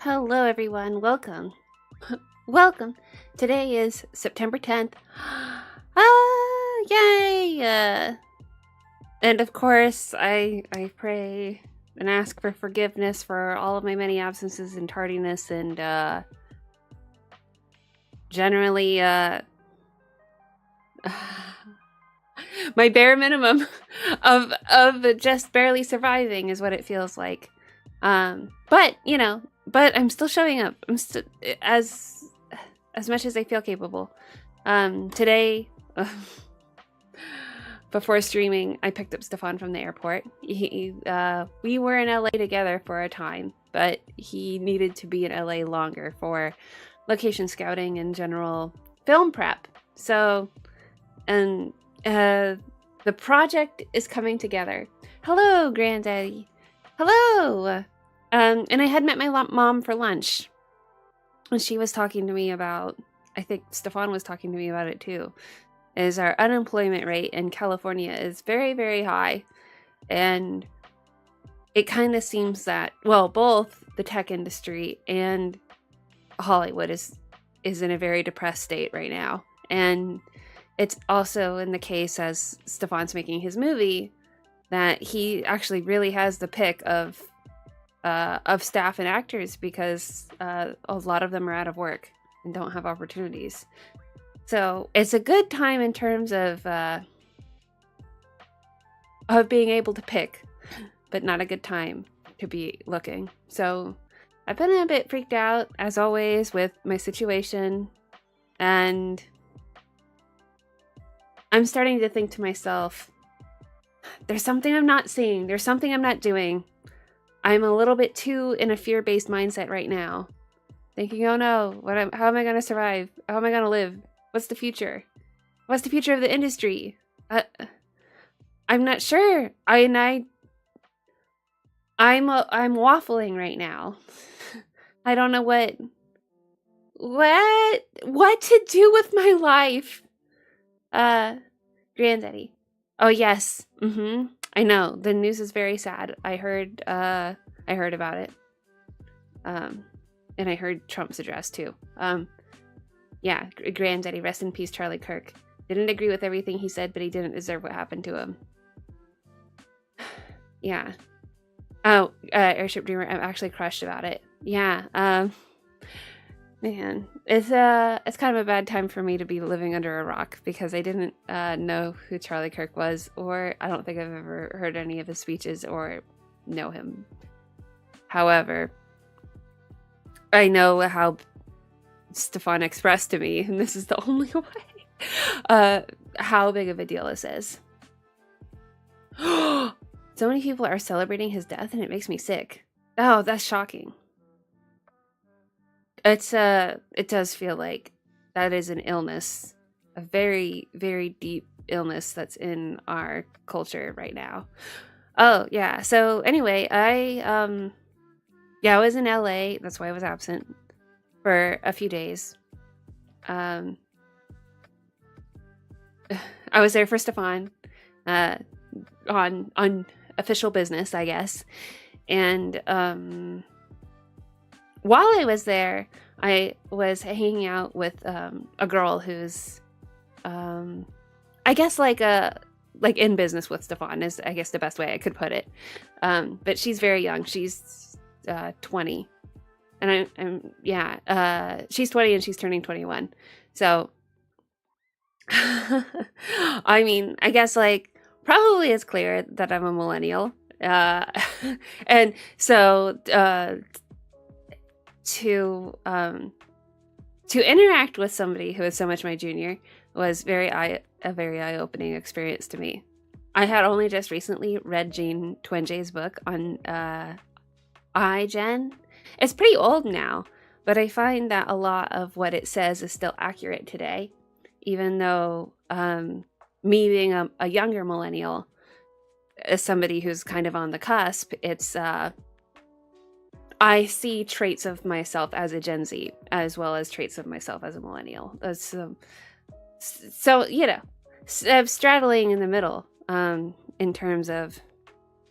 Hello, everyone. Welcome. Welcome. Today is September 10th. Yay! And of course, I pray and ask for forgiveness for all of my many absences and tardiness and, generally, my bare minimum of just barely surviving is what it feels like. But I'm still showing up. I'm still as much as I feel capable. Today, before streaming, I picked up Stefan from the airport. We were in LA together for a time, but he needed to be in LA longer for location scouting and general film prep. So, and the project is coming together. Hello, Granddaddy. Hello. And I had met my mom for lunch. And she was talking to me about, I think Stefan was talking to me about it too, is our unemployment rate in California is very, very high. And it kind of seems that, well, both the tech industry and Hollywood is in a very depressed state right now. And it's also in the case as Stefan's making his movie that he actually really has the pick of staff and actors because a lot of them are out of work and don't have opportunities. So it's a good time in terms of being able to pick, but not a good time to be looking. So I've been a bit freaked out, as always, with my situation, and I'm starting to think to myself, there's something I'm not seeing. There's something I'm not doing. I'm a little bit too in a fear-based mindset right now. Thinking, oh no, how am I going to survive? How am I going to live? What's the future? What's the future of the industry? I'm not sure. I'm waffling right now. I don't know what to do with my life. Granddaddy. Oh yes. I know. The news is very sad. I heard about it. And I heard Trump's address too. Yeah, Granddaddy, rest in peace, Charlie Kirk. Didn't agree with everything he said, but he didn't deserve what happened to him. Yeah. Oh, Airship Dreamer, I'm actually crushed about it. Yeah, man, it's kind of a bad time for me to be living under a rock because I didn't know who Charlie Kirk was, or I don't think I've ever heard any of his speeches or know him. However, I know how Stefan expressed to me, and this is the only way, how big of a deal this is. So many people are celebrating his death, and it makes me sick. Oh, that's shocking. It does feel like that is an illness, a very, very deep illness that's in our culture right now. Oh, yeah. So anyway, I was in LA. That's why I was absent for a few days. I was there for Stefan, on official business, I guess. And while I was there, I was hanging out with a girl who's, I guess like in business with Stefan is, I guess, the best way I could put it. But she's very young. She's 20, and she's 20 and she's turning 21. So, I mean, I guess like probably it's clear that I'm a millennial. And so to interact with somebody who is so much my junior was a very eye-opening experience to me. I had only just recently read Jane Twenje's book on iGen. It's pretty old now, but I find that a lot of what it says is still accurate today, even though me being a younger millennial, as somebody who's kind of on the cusp, it's I see traits of myself as a Gen Z as well as traits of myself as a millennial. So I'm straddling in the middle in terms of.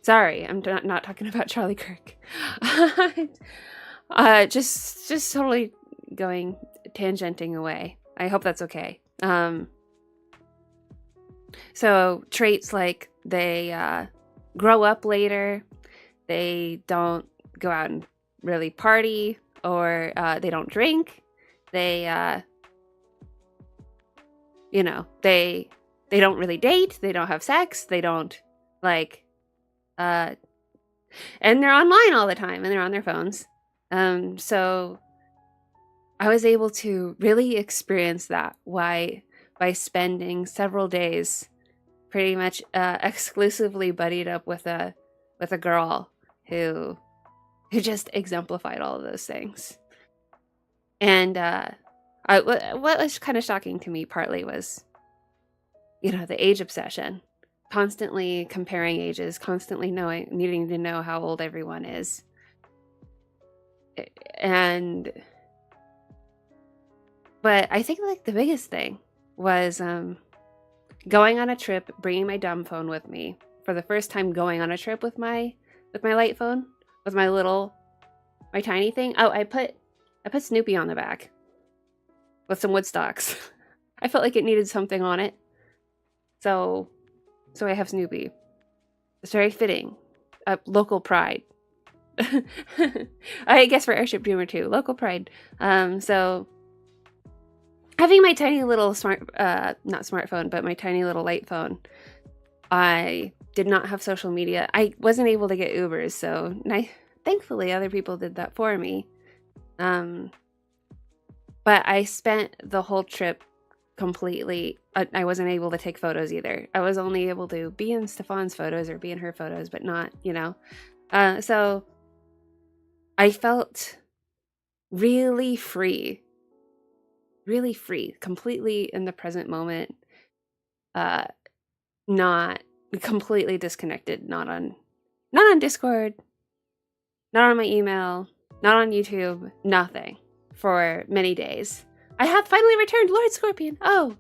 Sorry, I'm not talking about Charlie Kirk. Just totally going tangenting away. I hope that's okay. So traits like they grow up later, they don't go out and really party, or they don't drink. They they don't really date. They don't have sex. They don't like and they're online all the time and they're on their phones. So I was able to really experience that by spending several days pretty much exclusively buddied up with a girl who just exemplified all of those things. And what was kind of shocking to me partly was, the age obsession, constantly comparing ages, constantly needing to know how old everyone is. But I think like the biggest thing was going on a trip, bringing my dumb phone with me for the first time, going on a trip with my light phone, with my tiny thing. Oh, I put Snoopy on the back with some Woodstocks. I felt like it needed something on it, so I have Snoopy. It's very fitting. Local pride. I guess for Airship Dreamer too. Local pride. So having my tiny little not smartphone, but my tiny little light phone, I did not have social media. I wasn't able to get Ubers, so thankfully other people did that for me. But I spent the whole trip completely. I wasn't able to take photos either. I was only able to be in Stefan's photos or be in her photos, but not, So I felt really free, completely in the present moment, not completely disconnected, not on Discord, not on my email, not on YouTube, nothing for many days. I have finally returned, Lord Scorpion. Oh,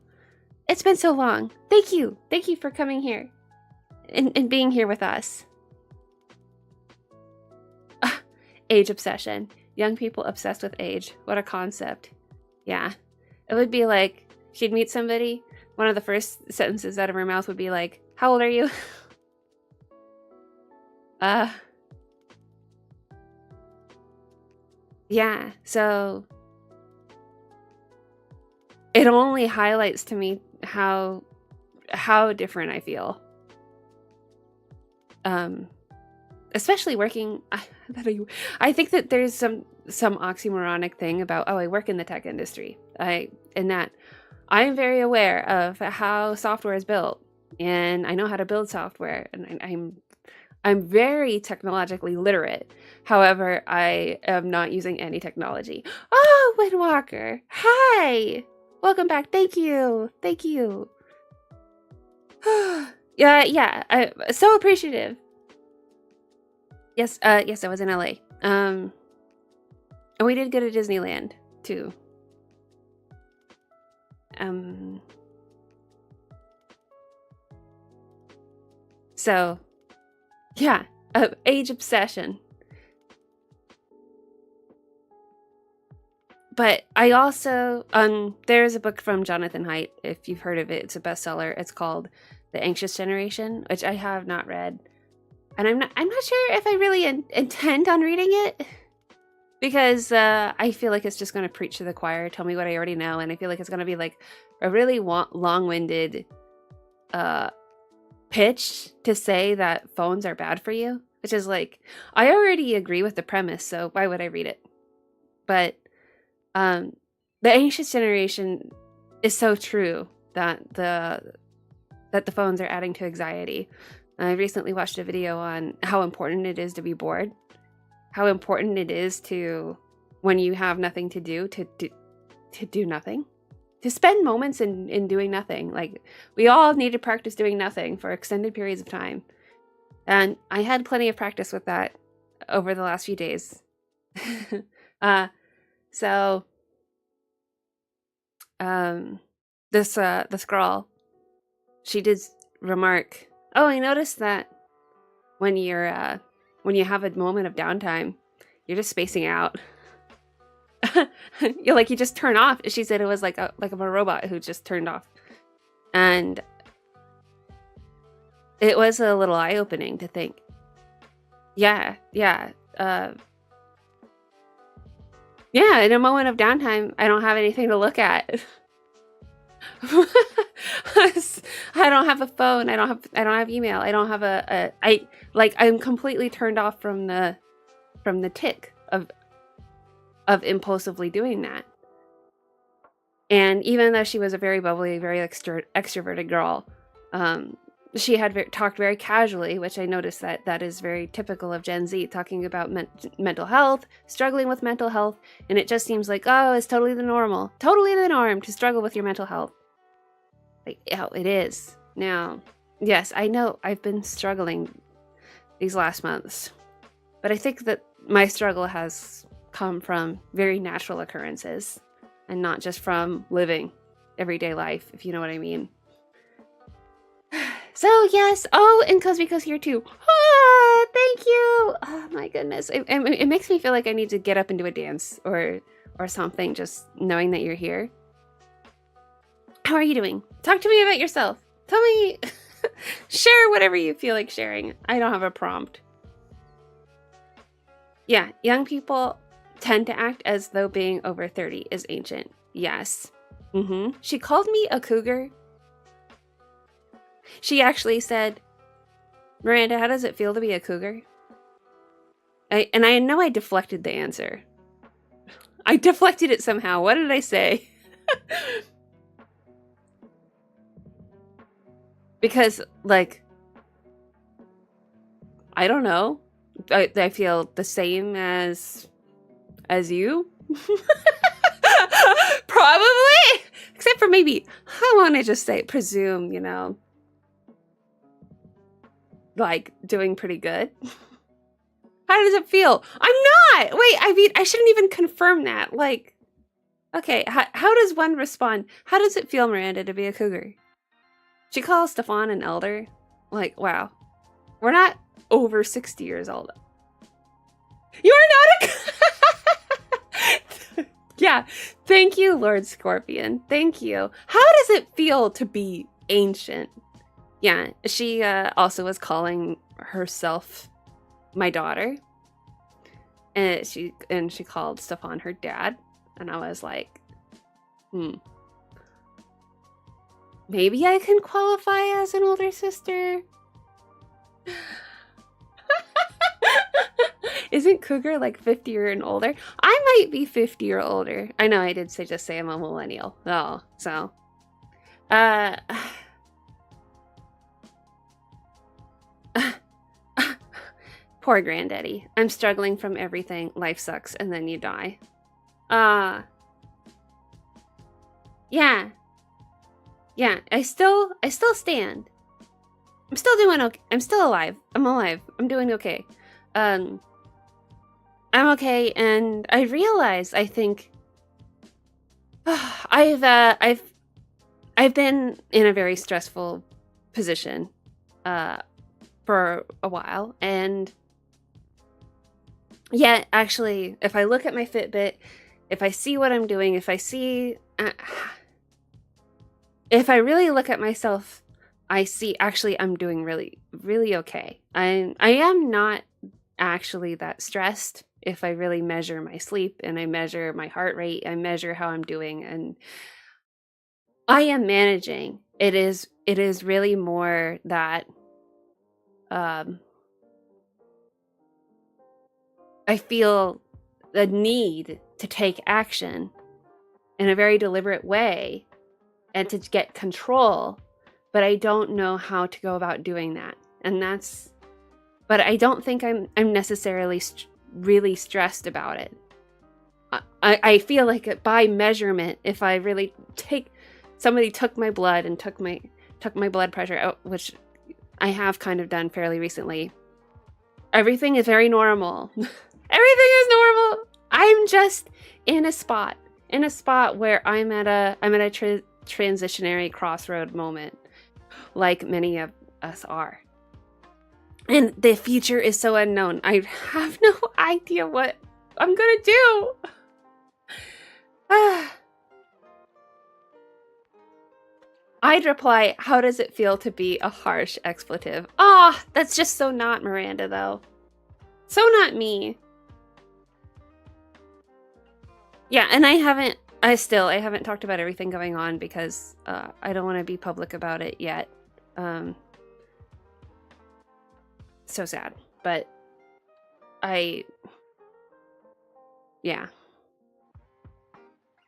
it's been so long. Thank you for coming here and being here with us. Age obsession. Young people obsessed with age. What a concept. Yeah. It would be like, she'd meet somebody, one of the first sentences out of her mouth would be like, how old are you? Yeah, so it only highlights to me how different I feel. Especially working, I think that there's some oxymoronic thing about, I work in the tech industry. In that I'm very aware of how software is built, and I know how to build software, and I'm very technologically literate. However, I am not using any technology. Oh, Windwalker! Hi! Welcome back. Thank you. Yeah. I'm so appreciative. Yes, I was in LA. And we did go to Disneyland too. So, yeah, age obsession. But I also, there's a book from Jonathan Haidt, if you've heard of it. It's a bestseller. It's called The Anxious Generation, which I have not read. And I'm not sure if I really intend on reading it, because I feel like it's just going to preach to the choir, tell me what I already know, and I feel like it's going to be like a really long-winded pitch to say that phones are bad for you, which is like, I already agree with the premise, so why would I read it? But the anxious generation is so true that the phones are adding to anxiety. I recently watched a video on how important it is to be bored, how important it is to, when you have nothing to do, to do nothing, to spend moments in doing nothing. Like, we all need to practice doing nothing for extended periods of time. And I had plenty of practice with that over the last few days. So, this girl, she did remark, oh, I noticed that when you have a moment of downtime, you're just spacing out. You just turn off. She said it was like a robot who just turned off. And it was a little eye-opening to think, yeah, in a moment of downtime, I don't have anything to look at. I don't have a phone. I don't have email. I don't have I'm completely turned off from the tick of impulsively doing that. And even though she was a very bubbly, very extroverted girl, she had talked very casually, which I noticed that is very typical of Gen Z, talking about mental health, struggling with mental health, and it just seems like, oh, it's totally the norm to struggle with your mental health. Like, oh, it is. Now, yes, I know I've been struggling these last months, but I think that my struggle has come from very natural occurrences and not just from living everyday life, if you know what I mean. So yes, and Cosmico's here too. Ah, thank you. Oh my goodness, it makes me feel like I need to get up and do a dance or something, just knowing that you're here. How are you doing? Talk to me about yourself. Tell me, share whatever you feel like sharing. I don't have a prompt. Yeah, young people tend to act as though being over 30 is ancient. Yes. She called me a cougar. She actually said, Miranda, how does it feel to be a cougar? I know I deflected the answer. I deflected it somehow. What did I say? Because, I don't know. I feel the same as you. Probably. Except for maybe, I want to just presume, doing pretty good. How does it feel? I'm not! Wait, I shouldn't even confirm that. Okay, how does one respond? How does it feel, Miranda, to be a cougar? She calls Stefan an elder. Wow. We're not over 60 years old. You're not a... Yeah, thank you, Lord Scorpion. Thank you. How does it feel to be ancient? Yeah, she also was calling herself my daughter. And she called Stefan her dad. And I was like, maybe I can qualify as an older sister. Isn't cougar 50 or and older? I might be 50 or older. I know I did just say I'm a millennial. Oh, so. Poor granddaddy. I'm struggling from everything. Life sucks and then you die. Yeah. Yeah, I still stand. I'm still doing okay. I'm still alive. I'm alive. I'm doing okay. I'm okay, and I realize, I think, I've been in a very stressful position for a while, and yeah, actually, if I look at my Fitbit, if I see what I'm doing, if I really look at myself, I see actually I'm doing really, really okay. I am not actually that stressed if I really measure my sleep and I measure my heart rate, I measure how I'm doing, and I am managing. It is really more that I feel the need to take action in a very deliberate way and to get control, but I don't know how to go about doing that. And but I don't think I'm necessarily really stressed about it. I feel like by measurement, if I really somebody took my blood and took my blood pressure out, which I have kind of done fairly recently, everything is very normal. Everything is normal. I'm just in a spot where I'm at a transitionary crossroad moment, like many of us are. And the future is so unknown. I have no idea what I'm gonna do. I'd reply, how does it feel to be a harsh expletive? Ah, that's just so not Miranda, though. So not me. Yeah, and I haven't talked about everything going on because I don't want to be public about it yet. So sad. But yeah.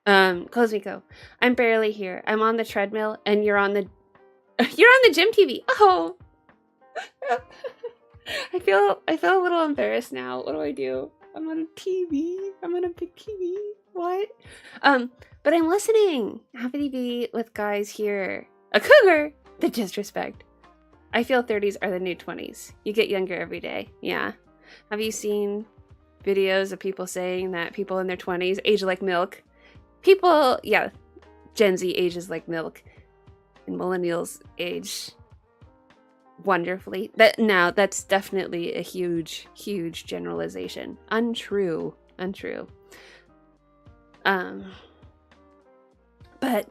Cosmico, I'm barely here. I'm on the treadmill and you're on the gym TV. Oh. I feel a little embarrassed now. What do I do? I'm on a TV. I'm on a big TV. What? But I'm listening. Happy to be with guys here. A cougar? The disrespect. I feel 30s are the new 20s. You get younger every day. Yeah. Have you seen videos of people saying that people in their 20s age like milk? People, yeah, Gen Z ages like milk. And millennials age wonderfully. That's definitely a huge generalization. Untrue. But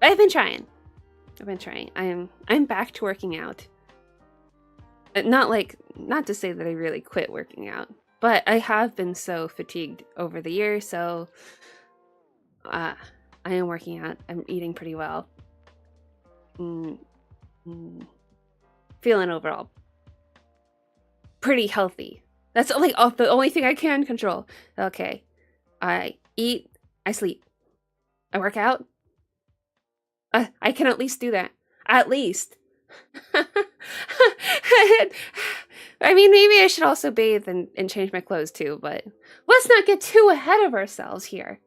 I've been trying. I'm back to working out. Not to say that I really quit working out, but I have been so fatigued over the year, so I am working out. I'm eating pretty well. Feeling overall pretty healthy. That's like the only thing I can control. Okay. I eat, I sleep, I work out. I can at least do that. At least. I mean, maybe I should also bathe and change my clothes too, but let's not get too ahead of ourselves here.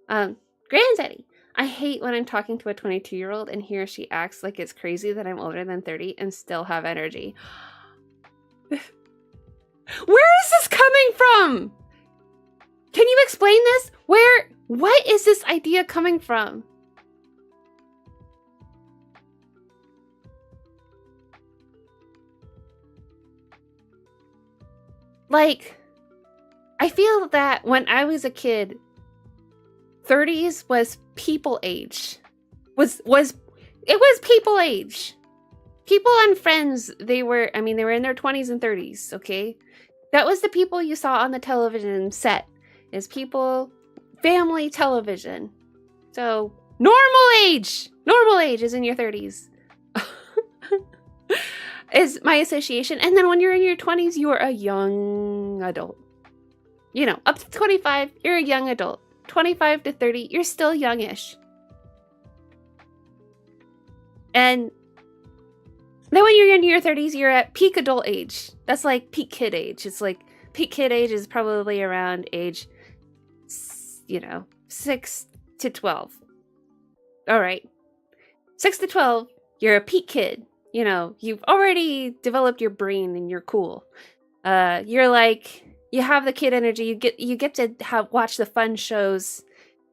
Granddaddy, I hate when I'm talking to a 22-year-old and he or she acts like it's crazy that I'm older than 30 and still have energy. Where is this coming from? Can you explain this? What is this idea coming from? Like, I feel that when I was a kid, 30s was people age. It was people age. People on Friends, they were in their 20s and 30s, okay? That was the people you saw on the television set. Is people, family television. So, normal age is in your 30s. Is my association. And then when you're in your 20s, you are a young adult. You know, up to 25, you're a young adult. 25 to 30, you're still youngish. And then when you're in your 30s, you're at peak adult age. That's like peak kid age. It's like peak kid age is probably around age, 6 to 12. All right. 6 to 12, you're a peak kid. You know, you've already developed your brain and you're cool. You're like, you have the kid energy. You get to watch the fun shows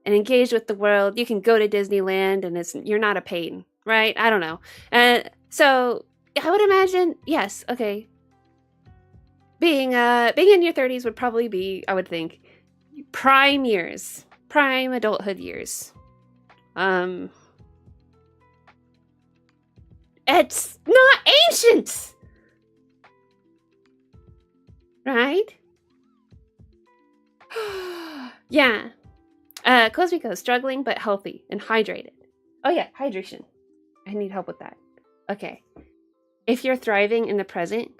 and engage with the world. You can go to Disneyland and you're not a pain, right? I don't know. And so I would imagine, yes, okay. Being in your 30s would probably be, I would think, prime adulthood years. It's not ancient, right? Yeah. Cosmico, struggling but healthy and hydrated. Oh yeah, hydration. I need help with that. Okay. If you're thriving in the present,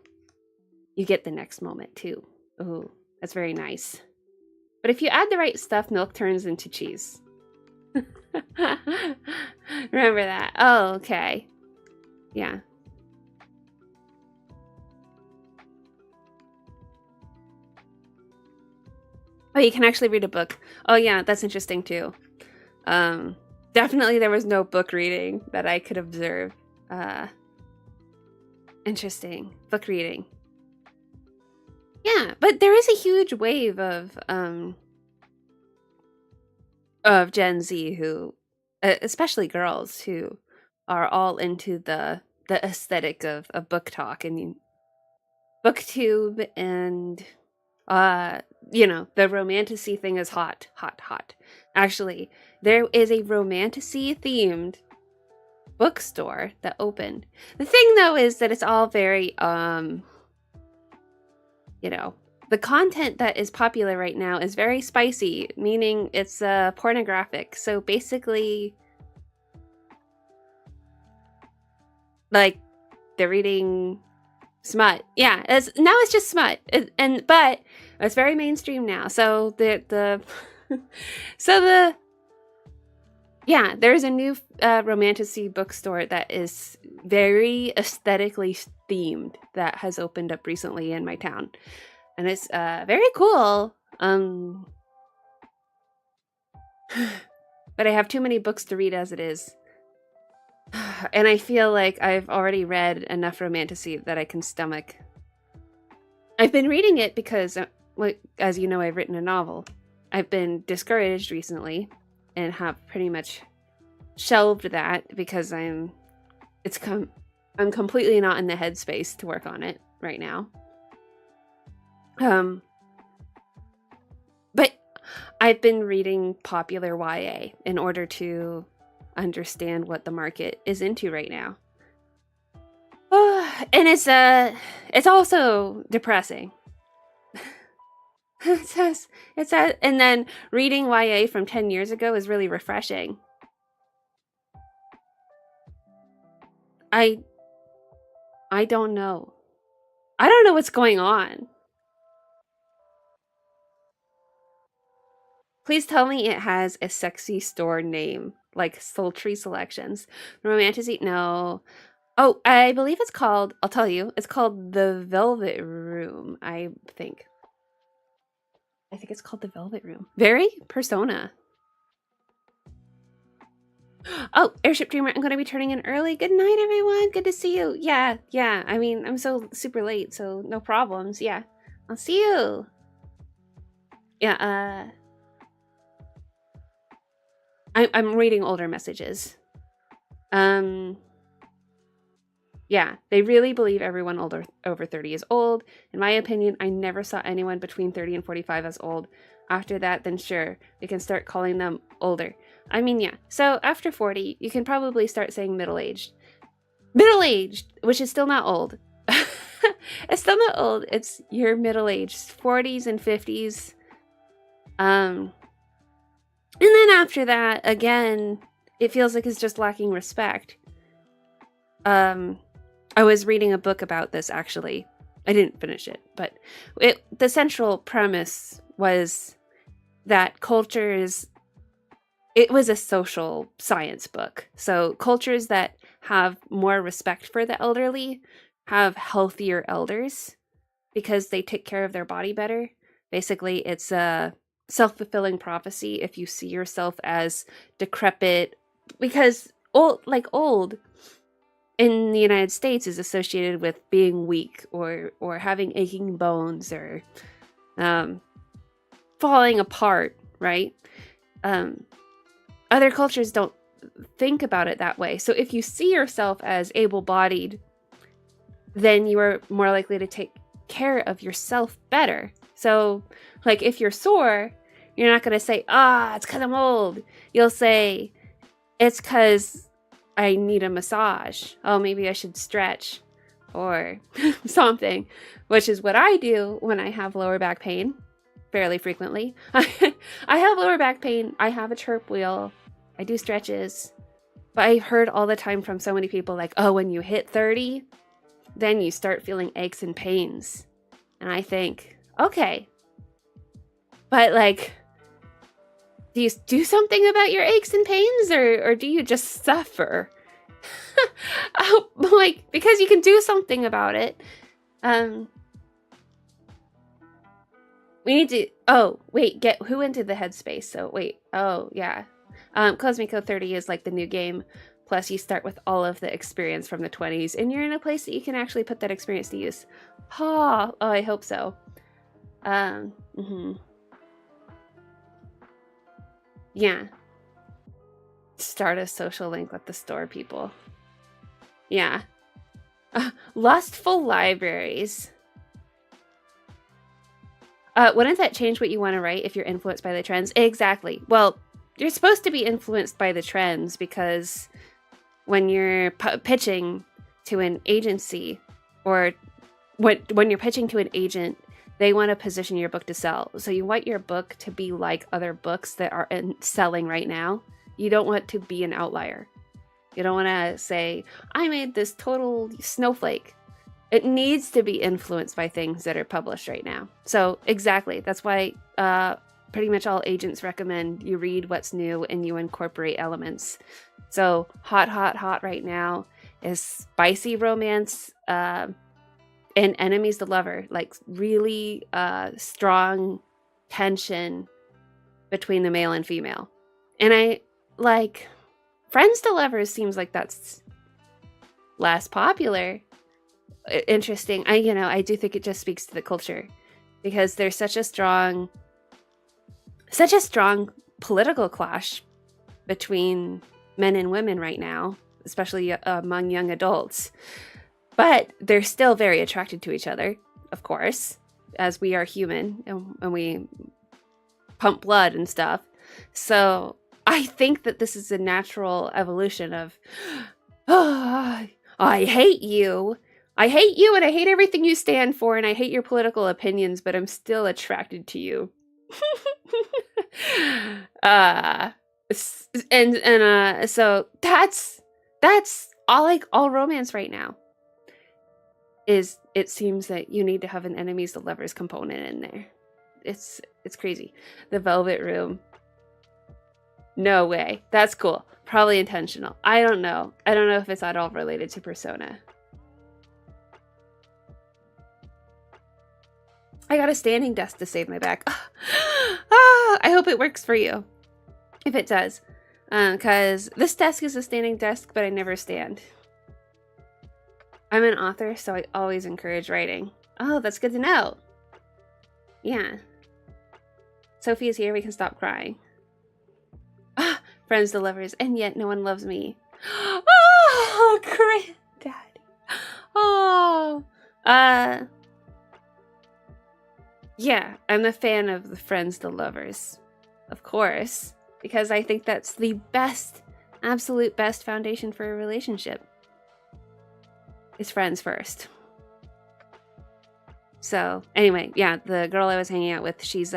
you get the next moment too. Ooh, that's very nice. But if you add the right stuff, milk turns into cheese. Remember that. Oh, okay. Yeah. Oh, you can actually read a book. Oh yeah, that's interesting too. Definitely there was no book reading that I could observe. Interesting. Book reading. Yeah, but there is a huge wave of Gen Z who, especially girls, who are all into the aesthetic of book talk and booktube and you know, the romantasy thing is hot, hot, hot. Actually, there is a romantasy themed bookstore that opened. The thing though is that it's all very you know, the content that is popular right now is very spicy, meaning it's pornographic. So basically, like, they're reading smut. Yeah, it's just smut, but it's very mainstream now. So yeah, there's a new romantasy bookstore that is very aesthetically themed that has opened up recently in my town, and it's very cool. But I have too many books to read as it is. And I feel like I've already read enough romantasy that I can stomach. I've been reading it because, as you know, I've written a novel. I've been discouraged recently and have pretty much shelved that because I'm completely not in the headspace to work on it right now. But I've been reading popular YA in order to understand what the market is into right now. And it's also depressing. And then reading YA from 10 years ago is really refreshing. I don't know. I don't know what's going on. Please tell me it has a sexy store name, like sultry selections. Romantasy? No. Oh, I believe it's called, I'll tell you, it's called The Velvet Room, I think. I think it's called The Velvet Room. Very Persona. Oh, Airship Dreamer, I'm going to be turning in early. Good night, everyone. Good to see you. Yeah. I mean, I'm so super late, so no problems. Yeah. I'll see you. Yeah, I'm reading older messages. Yeah, they really believe everyone over 30 is old. In my opinion, I never saw anyone between 30 and 45 as old. After that, then sure, we can start calling them older. I mean, yeah. So after 40, you can probably start saying middle-aged. Middle-aged, which is still not old. It's still not old. It's your middle-aged, 40s and 50s. And then after that, again, it feels like it's just lacking respect. I was reading a book about this, actually. I didn't finish it, but the central premise was that it was a social science book. So cultures that have more respect for the elderly have healthier elders because they take care of their body better. Basically, it's a self-fulfilling prophecy if you see yourself as decrepit, because old in the United States is associated with being weak or having aching bones or falling apart, right? Other cultures don't think about it that way. So if you see yourself as able-bodied, then you are more likely to take care of yourself better. So, like, if you're sore, you're not going to say, it's because I'm old. You'll say, it's because I need a massage. Oh, maybe I should stretch or something, which is what I do when I have lower back pain fairly frequently. I have lower back pain. I have a chirp wheel. I do stretches. But I've heard all the time from so many people like, oh, when you hit 30, then you start feeling aches and pains. And I think, okay. But like, do you do something about your aches and pains or do you just suffer? Like, because you can do something about it. We need to, get who into the headspace? So wait, yeah. Cosmico 30 is like the new game. Plus you start with all of the experience from the 20s and you're in a place that you can actually put that experience to use. Oh, I hope so. Yeah. Start a social link with the store people. Yeah. Lustful libraries. Wouldn't that change what you want to write if you're influenced by the trends? Exactly. Well, you're supposed to be influenced by the trends because when you're pitching to an agency, or when you're pitching to an agent, they want to position your book to sell. So you want your book to be like other books that are selling right now. You don't want to be an outlier. You don't want to say, I made this total snowflake. It needs to be influenced by things that are published right now. So exactly, that's why pretty much all agents recommend you read what's new and you incorporate elements. So hot right now is spicy romance and enemies to lover, like really strong tension between the male and female. And I like friends to lovers seems like that's less popular. Interesting. I do think it just speaks to the culture because there's such a strong political clash between men and women right now, especially among young adults. But they're still very attracted to each other, of course, as we are human and we pump blood and stuff. So I think that this is a natural evolution of, oh, I hate you. I hate you and I hate everything you stand for and I hate your political opinions, but I'm still attracted to you. So that's all romance right now. It seems that you need to have an enemies to lovers component in there. It's crazy. The Velvet Room. No way. That's cool. Probably intentional. I don't know if it's at all related to Persona. I got a standing desk to save my back. I hope it works for you. If it does. Because this desk is a standing desk, but I never stand. I'm an author, so I always encourage writing. Oh, that's good to know. Yeah. Sophie is here, we can stop crying. Friends to lovers, and yet no one loves me. Oh, granddaddy. Oh. Yeah, I'm a fan of the friends to lovers. Of course. Because I think that's the best, absolute best foundation for a relationship. It's friends first. So, anyway, yeah, the girl I was hanging out with, she's,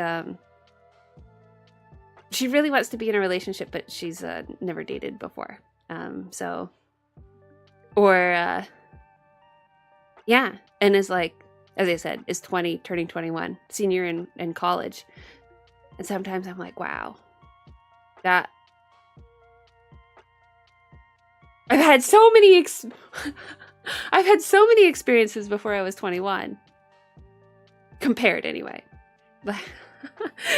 she really wants to be in a relationship, but she's, never dated before. Yeah, and is like, as I said, is 20, turning 21, senior in college. And sometimes I'm like, wow, that... I've had so many experiences before I was 21. Compared, anyway.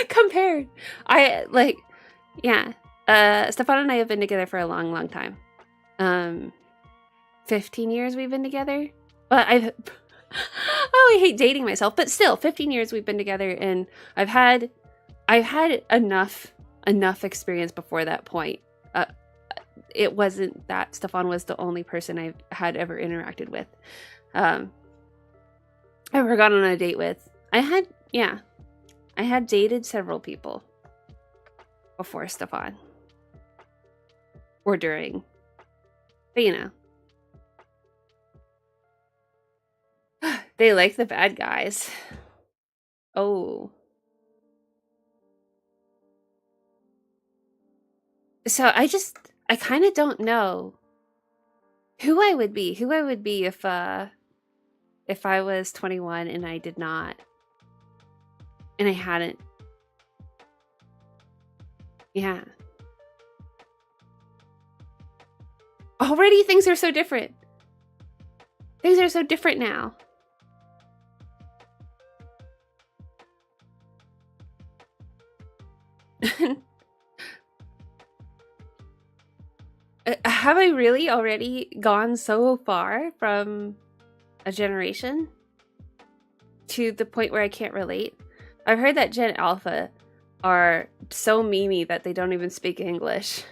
Compared. Stefan and I have been together for a long, long time. 15 years we've been together. But I hate dating myself, but still, 15 years we've been together, and I've had enough experience before that point. It wasn't that Stefan was the only person I had ever interacted with. Ever gone on a date with. I had dated several people before Stefan. Or during. But you know. They like the bad guys. Oh. So I kind of don't know who I would be if I was 21 and I did not. And I hadn't. Yeah. Already things are so different. Things are so different now. Have I really already gone so far from a generation to the point where I can't relate? I've heard that Gen Alpha are so memey that they don't even speak English.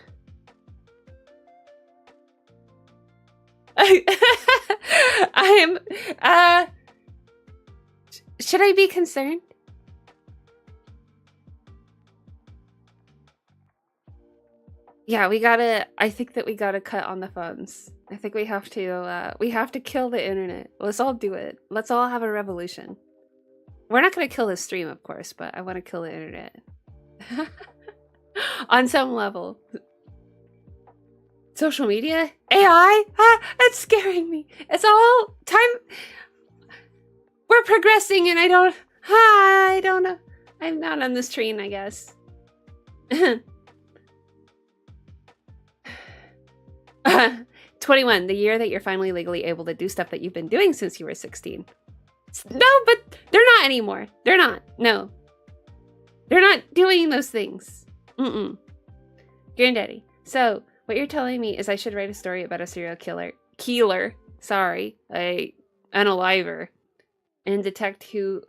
Should I be concerned? Yeah, I think that we gotta cut on the phones. I think we have to kill the internet. Let's all do it. Let's all have a revolution. We're not gonna kill this stream, of course, but I want to kill the internet. On some level. Social media? AI? Ah, that's scaring me. It's all time. We're progressing and I don't know. I'm not on this train, I guess. 21, the year that you're finally legally able to do stuff that you've been doing since you were 16. No, but they're not anymore. They're not. No. They're not doing those things. Granddaddy. So, what you're telling me is I should write a story about a serial killer, sorry, an unaliver, and detect who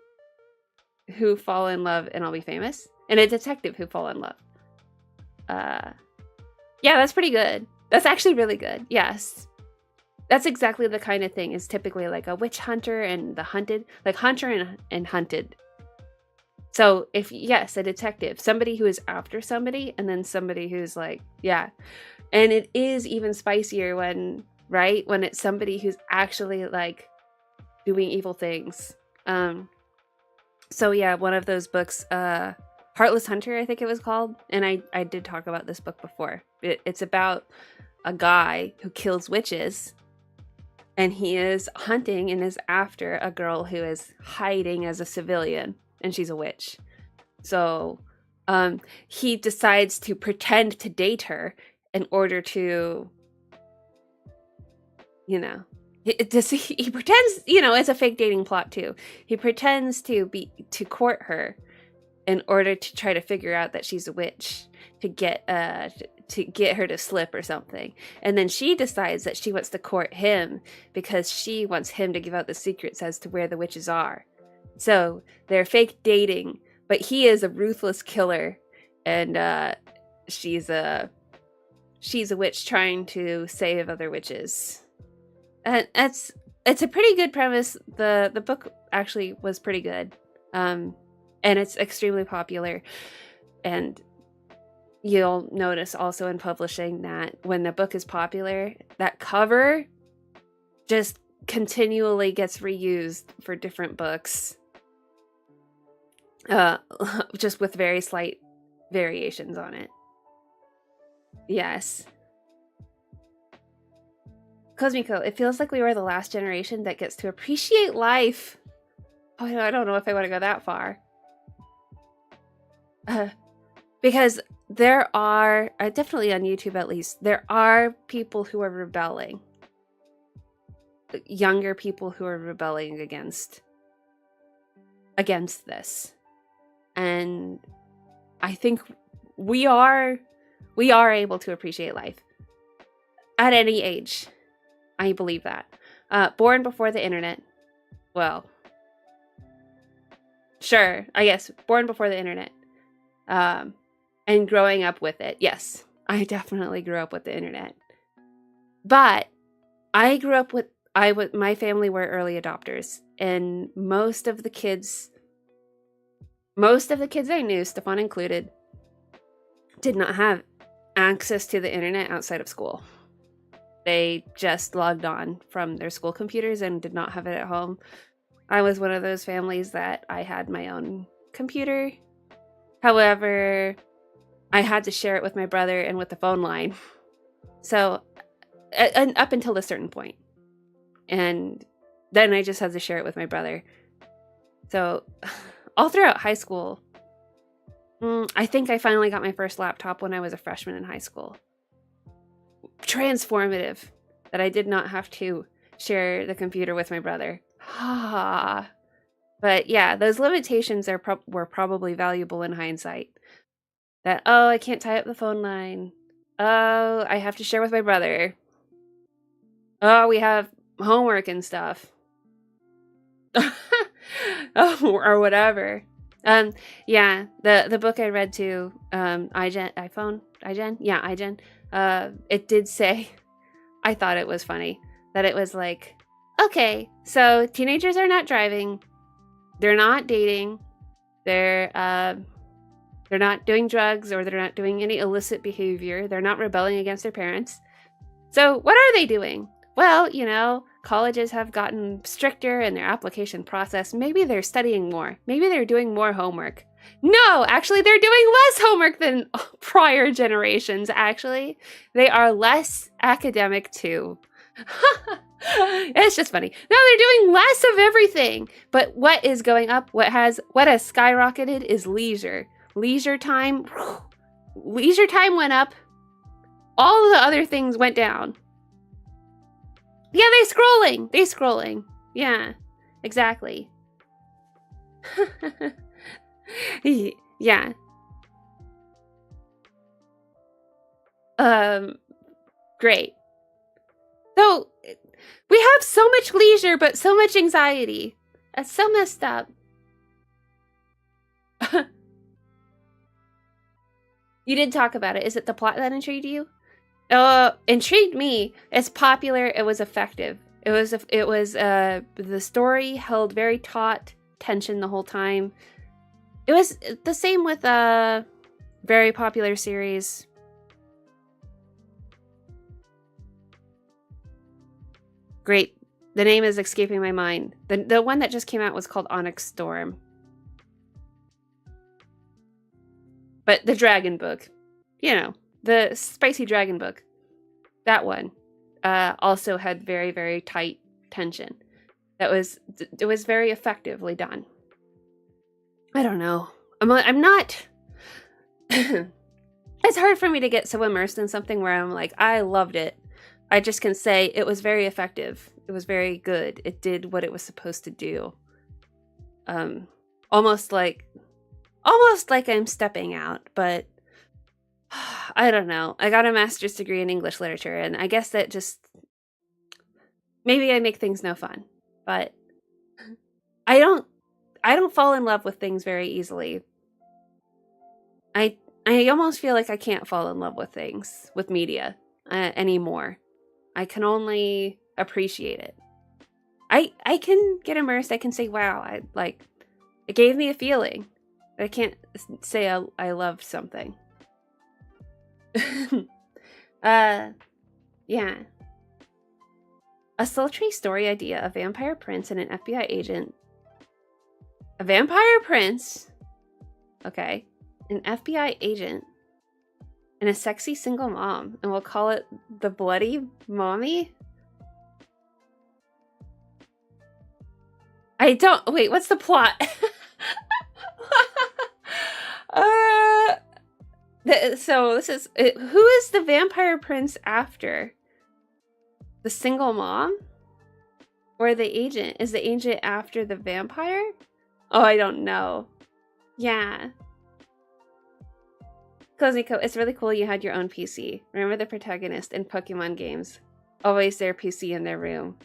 fall in love and I'll be famous? And a detective who fall in love. Yeah, that's pretty good. That's actually really good. Yes. That's exactly the kind of thing is typically like a witch hunter and the hunted, like hunter and hunted. So if, yes, a detective, somebody who is after somebody and then somebody who's like, yeah. And it is even spicier when it's somebody who's actually like doing evil things. So yeah, one of those books, Heartless Hunter, I think it was called. And I did talk about this book before. It's about a guy who kills witches. And he is hunting and is after a girl who is hiding as a civilian. And she's a witch. So he decides to pretend to date her in order to, he pretends, it's a fake dating plot too. He pretends to court her in order to try to figure out that she's a witch, to get her to slip or something. And then she decides that she wants to court him because she wants him to give out the secrets as to where the witches are. So they're fake dating, but he is a ruthless killer, and she's a witch trying to save other witches. And it's a pretty good premise. The book actually was pretty good, and it's extremely popular. And you'll notice also in publishing that when the book is popular, that cover just continually gets reused for different books. Just with very slight variations on it. Yes. Cosmico, it feels like we were the last generation that gets to appreciate life. Oh, I don't know if I want to go that far. Because there are, definitely on YouTube at least, there are people who are rebelling. Younger people who are rebelling against this. And I think we are able to appreciate life at any age. I believe that. Born before the internet. Well, sure, I guess born before the internet. And growing up with it. Yes, I definitely grew up with the internet. But I grew up with my family were early adopters, and most of the kids I knew, Stefan included, did not have access to the internet outside of school. They just logged on from their school computers and did not have it at home. I was one of those families that I had my own computer. However, I had to share it with my brother and with the phone line. So, and up until a certain point. And then I just had to share it with my brother. So, all throughout high school, I think I finally got my first laptop when I was a freshman in high school. Transformative that I did not have to share the computer with my brother. But yeah, those limitations were probably valuable in hindsight. That, oh, I can't tie up the phone line. Oh, I have to share with my brother. Oh, we have homework and stuff. Oh, or whatever. Yeah, the book I read to, iGen, it did say, I thought it was funny, that it was like, okay, so teenagers are not driving, they're not dating, they're They're not doing drugs, or they're not doing any illicit behavior. They're not rebelling against their parents. So what are they doing? Well, colleges have gotten stricter in their application process. Maybe they're studying more. Maybe they're doing more homework. No, actually, they're doing less homework than prior generations, actually. They are less academic, too. It's just funny. No, they're doing less of everything. But what is going up, what has skyrocketed is leisure. Leisure time went up. All the other things went down. Yeah, they scrolling. Yeah, exactly. Yeah. Great. So, we have so much leisure, but so much anxiety. That's so messed up. You did talk about it. Is it the plot that intrigued you? Intrigued me. It's popular. It was effective. It was the story held very taut tension the whole time. It was the same with a very popular series. Great. The name is escaping my mind. The one that just came out was called Onyx Storm. But the dragon book. The spicy dragon book. That one also had very, very tight tension. It was very effectively done. I don't know. I'm not... It's hard for me to get so immersed in something where I'm like, I loved it. I just can say it was very effective. It was very good. It did what it was supposed to do. Almost like I'm stepping out, but I don't know. I got a master's degree in English literature, and I guess that just... Maybe I make things no fun, but I don't fall in love with things very easily. I almost feel like I can't fall in love with things, with media, anymore. I can only appreciate it. I can get immersed. I can say, wow, it gave me a feeling. I can't say I loved something. Yeah. A sultry story idea, a vampire prince and an FBI agent. A vampire prince? Okay. An FBI agent. And a sexy single mom. And we'll call it The Bloody Mommy? Wait, what's the plot? So this is... Who is the vampire prince after? The single mom? Or the agent? Is the agent after the vampire? Oh, I don't know. Yeah. Coziness, it's really cool you had your own PC. Remember the protagonist in Pokemon games. Always their PC in their room.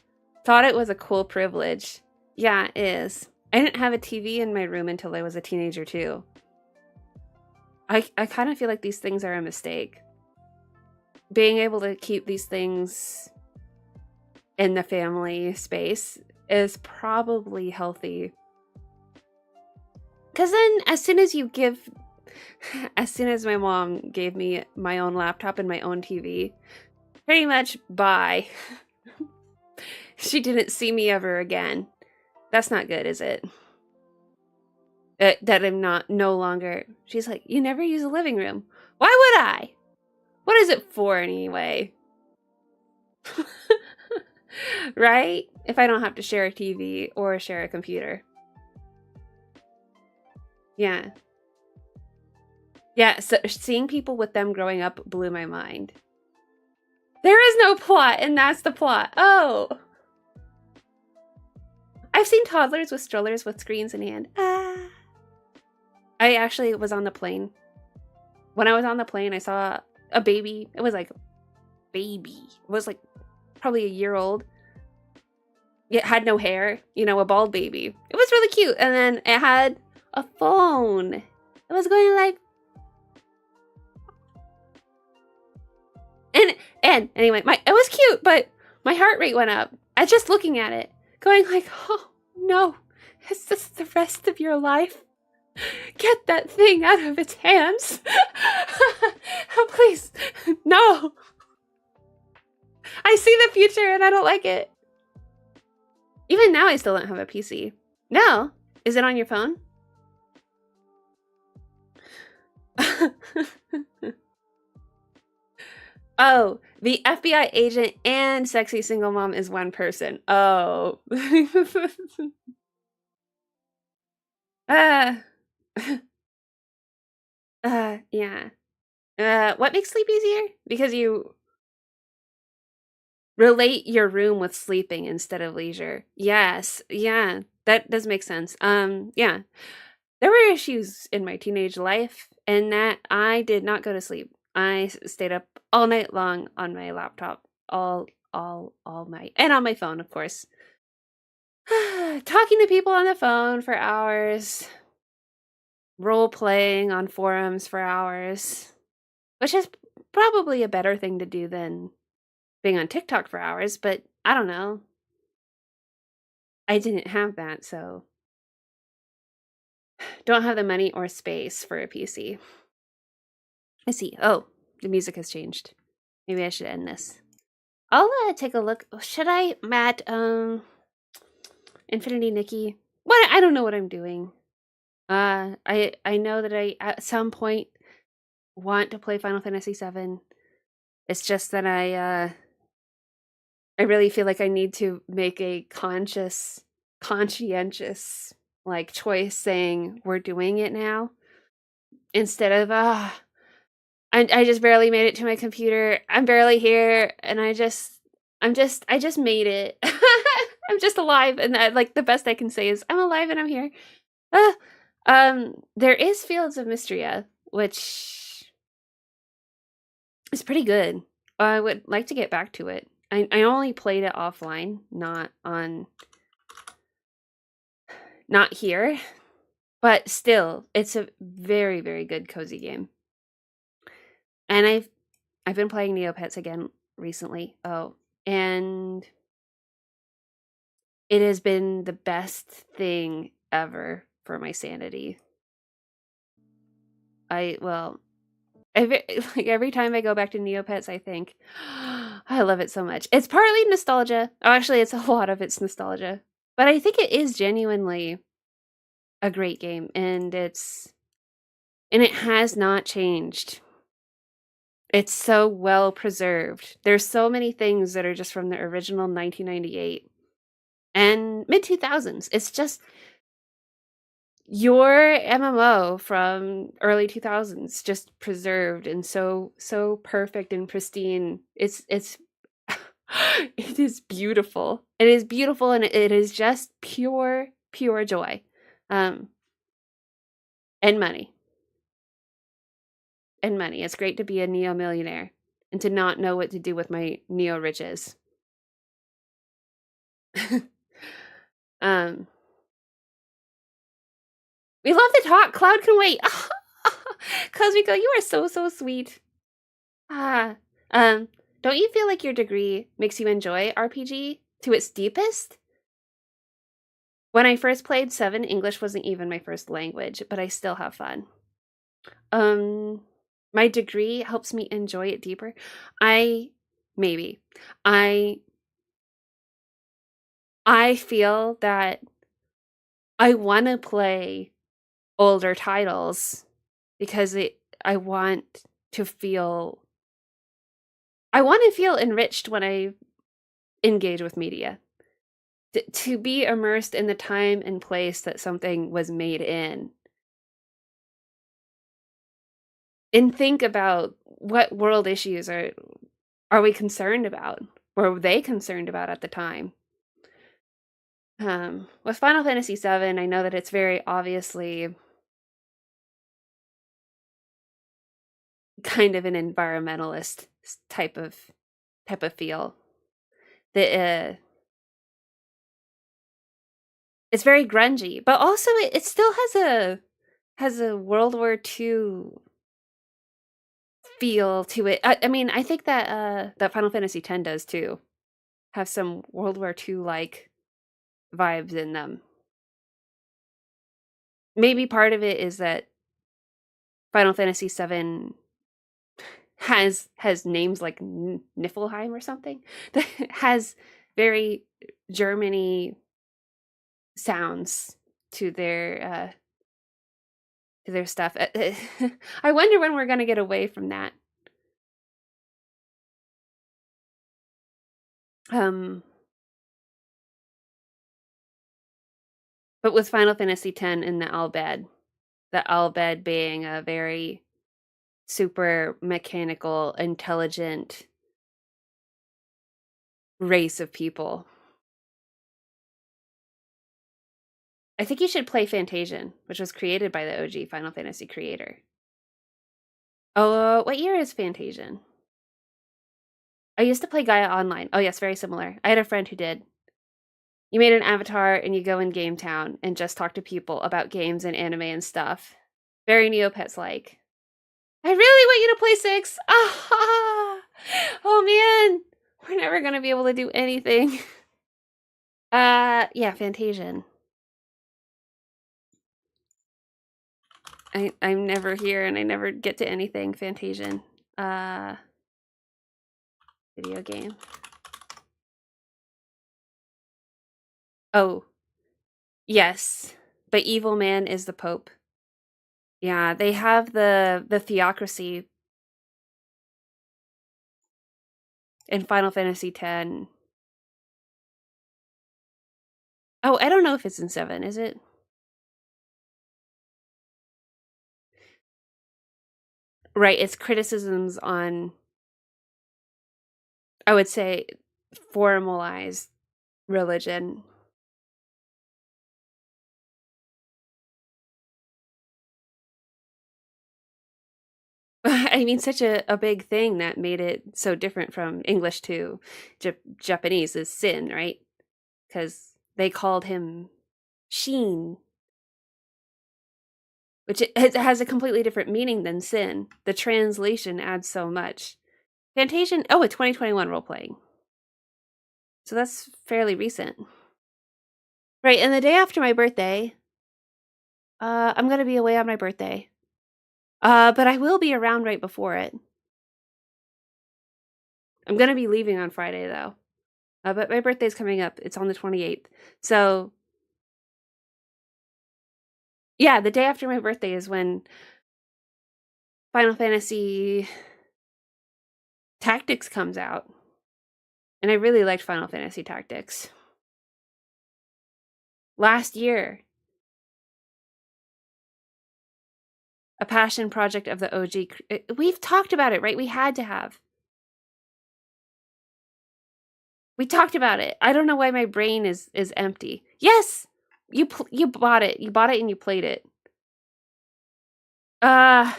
Thought it was a cool privilege. Yeah, it is. I didn't have a TV in my room until I was a teenager too. I kind of feel like these things are a mistake. Being able to keep these things in the family space is probably healthy. Because then as soon as my mom gave me my own laptop and my own TV, pretty much bye. She didn't see me ever again. That's not good, is it? That I'm no longer... She's like, you never use a living room. Why would I? What is it for anyway? Right? If I don't have to share a TV or share a computer. Yeah. Yeah, so seeing people with them growing up blew my mind. There is no plot, and that's the plot. Oh! I've seen toddlers with strollers with screens in hand. I actually was on the plane. When I was on the plane, I saw a baby. It was like baby. It was like probably a year old. It had no hair, a bald baby. It was really cute. And then it had a phone. It was going like... And anyway, it was cute, but my heart rate went up. I just looking at it, going like, oh no, is this the rest of your life? Get that thing out of its hands. Oh, please. No. I see the future and I don't like it. Even now, I still don't have a PC. No. Is it on your phone? Oh, the FBI agent and sexy single mom is one person. Oh. uh, yeah. What makes sleep easier? Because you relate your room with sleeping instead of leisure. Yes. Yeah. That does make sense. Yeah. There were issues in my teenage life and that I did not go to sleep. I stayed up all night long on my laptop, all night, and on my phone, of course. Talking to people on the phone for hours, role playing on forums for hours, which is probably a better thing to do than being on TikTok for hours, but I don't know. I didn't have that, so don't have the money or space for a PC. I see. Oh, the music has changed. Maybe I should end this. I'll take a look. Should I, Matt? Infinity Nikki. What? I don't know what I'm doing. I know that I at some point want to play Final Fantasy VII. It's just that I really feel like I need to make a conscientious like choice, saying we're doing it now instead of I just barely made it to my computer. I'm barely here, and I just made it. I'm just alive, and like the best I can say is I'm alive and I'm here. There is Fields of Mystria, which is pretty good. I would like to get back to it. I only played it offline, not here, but still, it's a very, very good cozy game. And I've been playing Neopets again recently. Oh, and it has been the best thing ever for my sanity. Every time I go back to Neopets, I think, oh, I love it so much. It's partly nostalgia. Oh, actually, it's a lot of it's nostalgia. But I think it is genuinely a great game, and it has not changed. It's so well preserved. There's so many things that are just from the original 1998 and mid 2000s. It's just your MMO from early 2000s, just preserved and so perfect and pristine. It's it is beautiful. It is beautiful, and it is just pure joy. And money. It's great to be a neo millionaire and to not know what to do with my neo riches. We love to talk. Cloud can wait. Cosmico, you are so sweet. Don't you feel like your degree makes you enjoy RPG to its deepest? When I first played 7, English wasn't even my first language, but I still have fun. My degree helps me enjoy it deeper. I feel that I want to play older titles because I want to feel enriched when I engage with media. To be immersed in the time and place that something was made in. And think about what world issues are we concerned about? Were they concerned about at the time? With Final Fantasy VII, I know that it's very obviously kind of an environmentalist type of feel. It's very grungy, but also it still has a World War II feel to it. I mean, I think that that Final Fantasy X does too. Have some World War II like vibes in them. maybe part of it is that Final Fantasy VII has names like Niflheim or something that has very Germany sounds to their stuff. I wonder when we're gonna get away from that. But with Final Fantasy X in the Albed being a very super mechanical, intelligent race of people. I think you should play Fantasian, which was created by the OG Final Fantasy creator. Oh, what year is Fantasian? I used to play Gaia Online. Oh, yes, very similar. I had a friend who did. You made an avatar and you go in Game Town and just talk to people about games and anime and stuff. Very Neopets-like. I really want you to play 6. Ah, oh man, we're never gonna be able to do anything. Yeah, Fantasian. I'm never here and I never get to anything. Fantasian. Video game. Oh, yes, but Evil Man is the Pope. Yeah, they have the theocracy in Final Fantasy X. Oh, I don't know if it's in 7, is it? Right, it's criticisms on, I would say, formalized religion. I mean, such a big thing that made it so different from English to Japanese is sin, right? Because they called him Sheen, which it has a completely different meaning than sin. The translation adds so much. Fantasian, oh, a 2021 role-playing. So that's fairly recent. Right, and the day after my birthday, I'm going to be away on my birthday. But I will be around right before it. I'm going to be leaving on Friday, though. But my birthday's coming up. It's on the 28th. So, yeah, the day after my birthday is when Final Fantasy Tactics comes out. And I really liked Final Fantasy Tactics. Last year, a passion project of the OG. We've talked about it, right? We had to have. We talked about it. I don't know why my brain is empty. Yes, you bought it. You bought it and you played it. And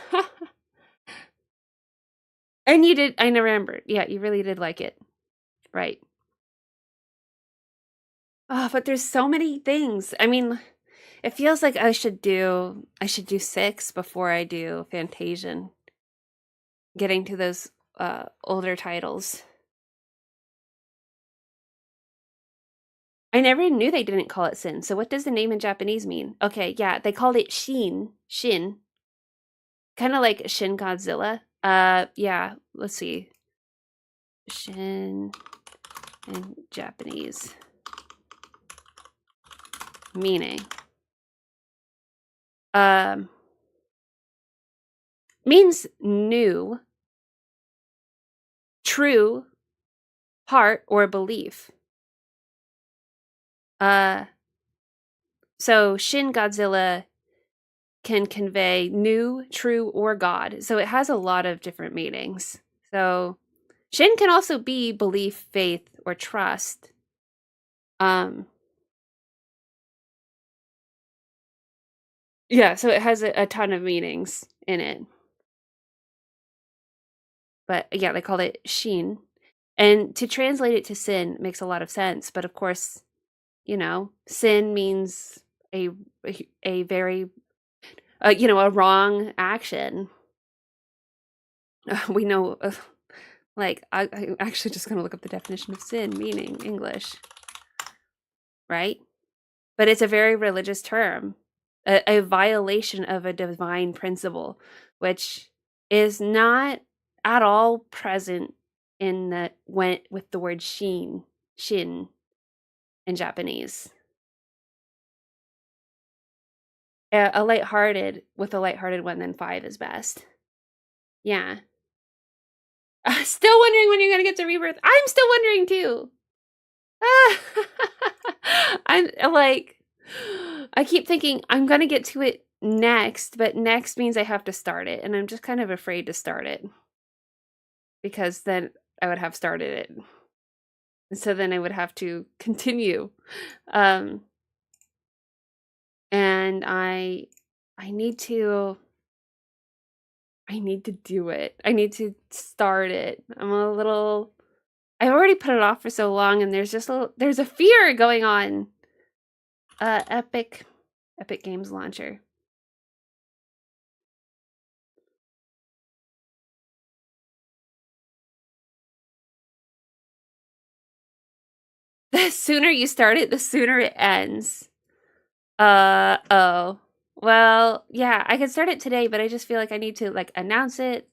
you did. I remember. Yeah, you really did like it, right? Oh, but there's so many things. I mean, it feels like I should do 6 before I do Fantasian. Getting to those older titles. I never knew they didn't call it Sin. So what does the name in Japanese mean? Okay, yeah, they called it Shin. Kind of like Shin Godzilla. Yeah, let's see. Shin in Japanese. Meaning. Means new, true, heart, or belief. So Shin Godzilla can convey new, true, or God. So it has a lot of different meanings. So Shin can also be belief, faith, or trust. Yeah, so it has a ton of meanings in it. But yeah, they called it Shin. And to translate it to sin makes a lot of sense. But of course, sin means a very, a wrong action. We know, I'm actually just going to look up the definition of sin, meaning English. Right? But it's a very religious term. a violation of a divine principle, which is not at all present in the went with the word shin in Japanese. A lighthearted with a lighthearted one, then 5 is best. Yeah. Still wondering when you're gonna get to Rebirth. I'm still wondering too. I'm like, I keep thinking I'm gonna get to it next, but next means I have to start it, and I'm just kind of afraid to start it because then I would have started it, and so then I would have to continue, um, and I need to do it. I need to start it. I've already put it off for so long, and there's a fear going on. Epic Games Launcher. The sooner you start it, the sooner it ends. Oh. Well, yeah, I could start it today, but I just feel like I need to announce it.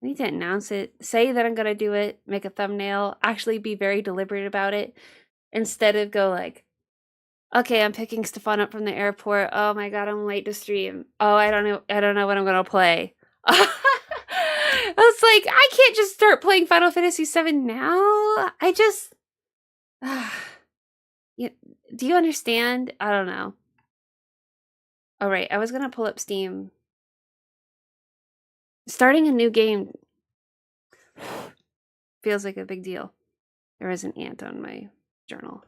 I need to announce it, say that I'm gonna do it, make a thumbnail, actually be very deliberate about it, instead of go like, okay, I'm picking Stefan up from the airport. Oh my god, I'm late to stream. Oh, I don't know what I'm gonna play. I was like, I can't just start playing Final Fantasy VII now. I just do you understand? I don't know. All right, I was gonna pull up Steam. Starting a new game feels like a big deal. There is an ant on my journal.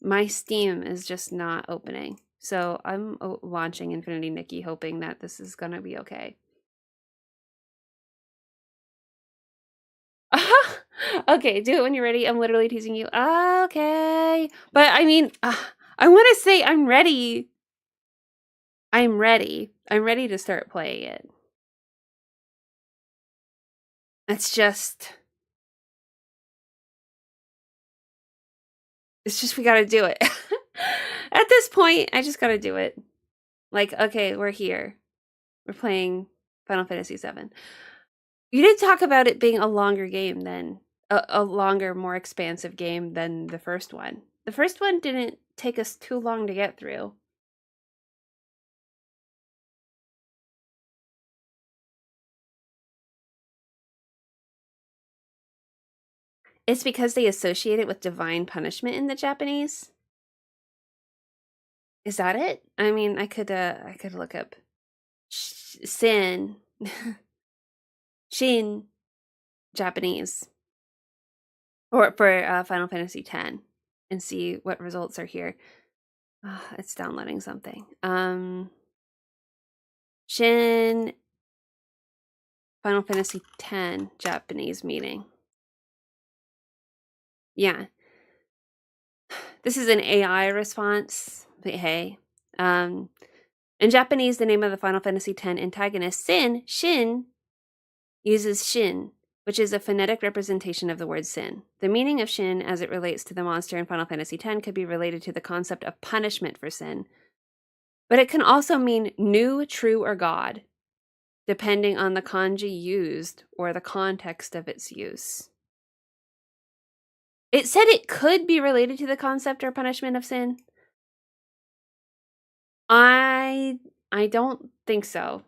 My Steam is just not opening. So I'm launching Infinity Nikki, hoping that this is gonna be okay. Okay, do it when you're ready. I'm literally teasing you. Okay. But I mean, I want to say I'm ready. I'm ready. I'm ready to start playing it. It's just we gotta do it. At this point, I just gotta do it. Like, okay, we're here. We're playing Final Fantasy VII. You did talk about it being a longer game than a longer, more expansive game than the first one. The first one didn't take us too long to get through. It's because they associate it with divine punishment in the Japanese. Is that it? I mean, I could look up sin, shin, Japanese, or for Final Fantasy X, and see what results are here. It's downloading something. Shin, Final Fantasy X, Japanese meaning. Yeah. This is an AI response, but hey. In Japanese, the name of the Final Fantasy X antagonist, Shin, uses shin, which is a phonetic representation of the word sin. The meaning of shin as it relates to the monster in Final Fantasy X could be related to the concept of punishment for sin. But it can also mean new, true, or God, depending on the kanji used or the context of its use. It said it could be related to the concept or punishment of sin. I don't think so.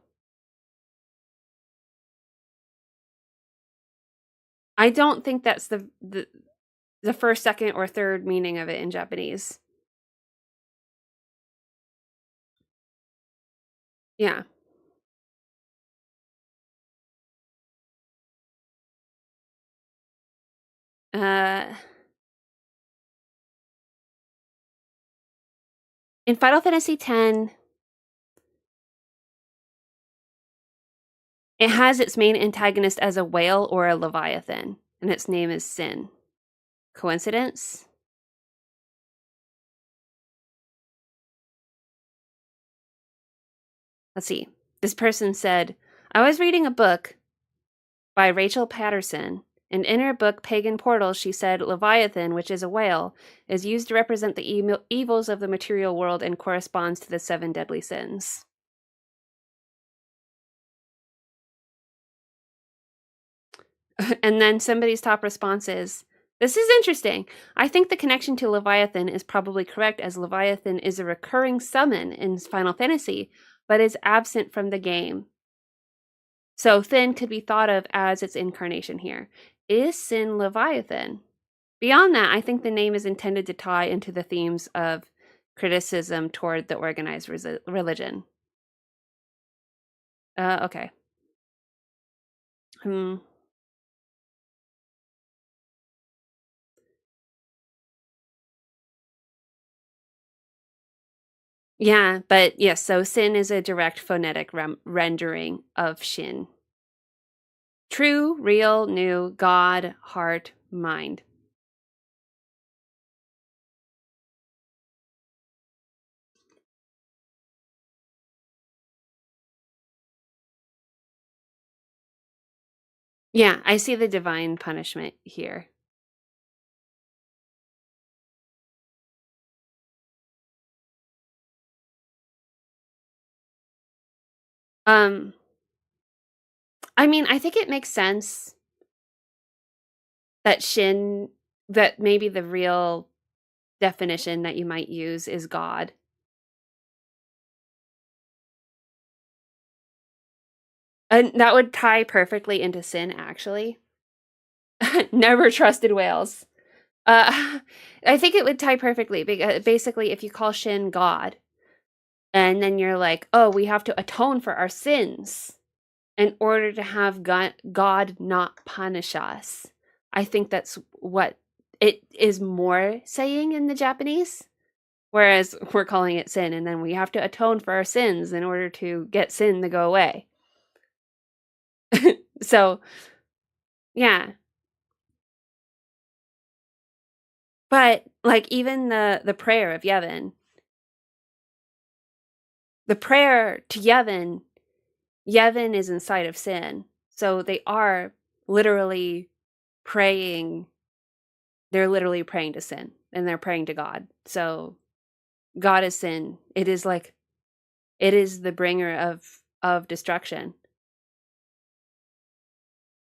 I don't think that's the first, second, or third meaning of it in Japanese. Yeah. In Final Fantasy X, it has its main antagonist as a whale or a leviathan, and its name is Sin. Coincidence? Let's see. This person said, I was reading a book by Rachel Patterson, And in her book, Pagan Portals, she said Leviathan, which is a whale, is used to represent the evils of the material world and corresponds to the 7 deadly sins. And then somebody's top response is, this is interesting. I think the connection to Leviathan is probably correct, as Leviathan is a recurring summon in Final Fantasy, but is absent from the game. So Thin could be thought of as its incarnation here. Is Sin Leviathan? Beyond that, I think the name is intended to tie into the themes of criticism toward the organized religion. Okay. Yeah, but yes, so Sin is a direct phonetic rendering of Shin. True, real, new, God, heart, mind. Yeah, I see the divine punishment here. I mean, I think it makes sense that Shin, that maybe the real definition that you might use is God. And that would tie perfectly into Sin, actually. Never trusted whales. I think it would tie perfectly, because basically, if you call Shin God, and then you're like, oh, we have to atone for our sins in order to have God not punish us. I think that's what it is more saying in the Japanese. Whereas we're calling it sin, and then we have to atone for our sins in order to get sin to go away. So, yeah. But like even the prayer of Yevon, the prayer to Yevon is inside of Sin. So they are literally praying. They're literally praying to Sin, and they're praying to God. So God is Sin. It is like, it is the bringer of destruction.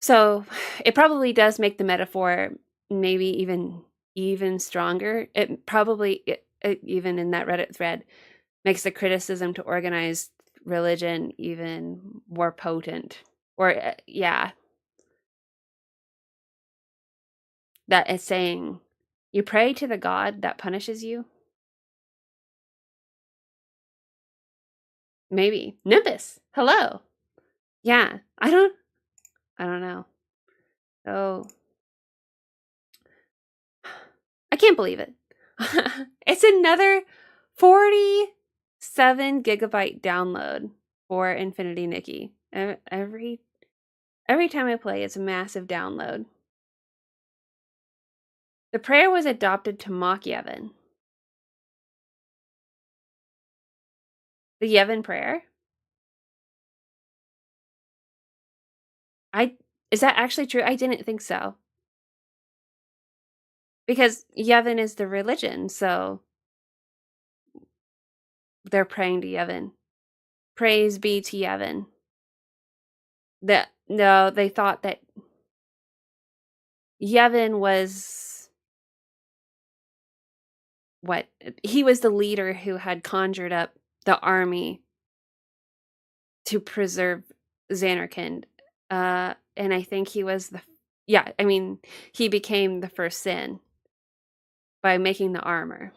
So it probably does make the metaphor maybe even stronger. It probably, even in that Reddit thread, makes the criticism to organized religion even more potent. Or, yeah, that is saying, you pray to the God that punishes you? Maybe. Nimbus, hello. Yeah, I don't know. Oh, I can't believe it. It's another 47 gigabyte download for Infinity Nikki. Every time I play, it's a massive download. The prayer was adopted to mock Yevon. The Yevon prayer? Is that actually true? I didn't think so. Because Yevon is the religion, so they're praying to Yevon. Praise be to Yevon. No, they thought that Yevon was what? He was the leader who had conjured up the army to preserve Xanarkand. And I think he was he became the first sin by making the armor.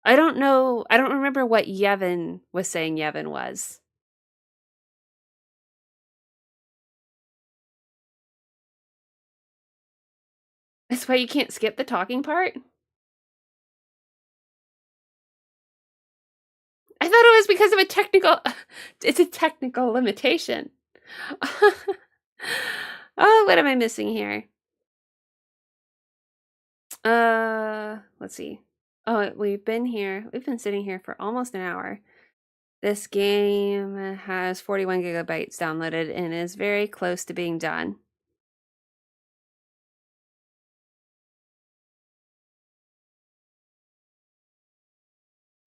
I don't know. I don't remember what Yevon was saying Yevon was. That's why you can't skip the talking part? I thought it was because of a technical... It's a technical limitation. Oh, what am I missing here? Let's see. Oh, we've been here. We've been sitting here for almost an hour. This game has 41 gigabytes downloaded and is very close to being done.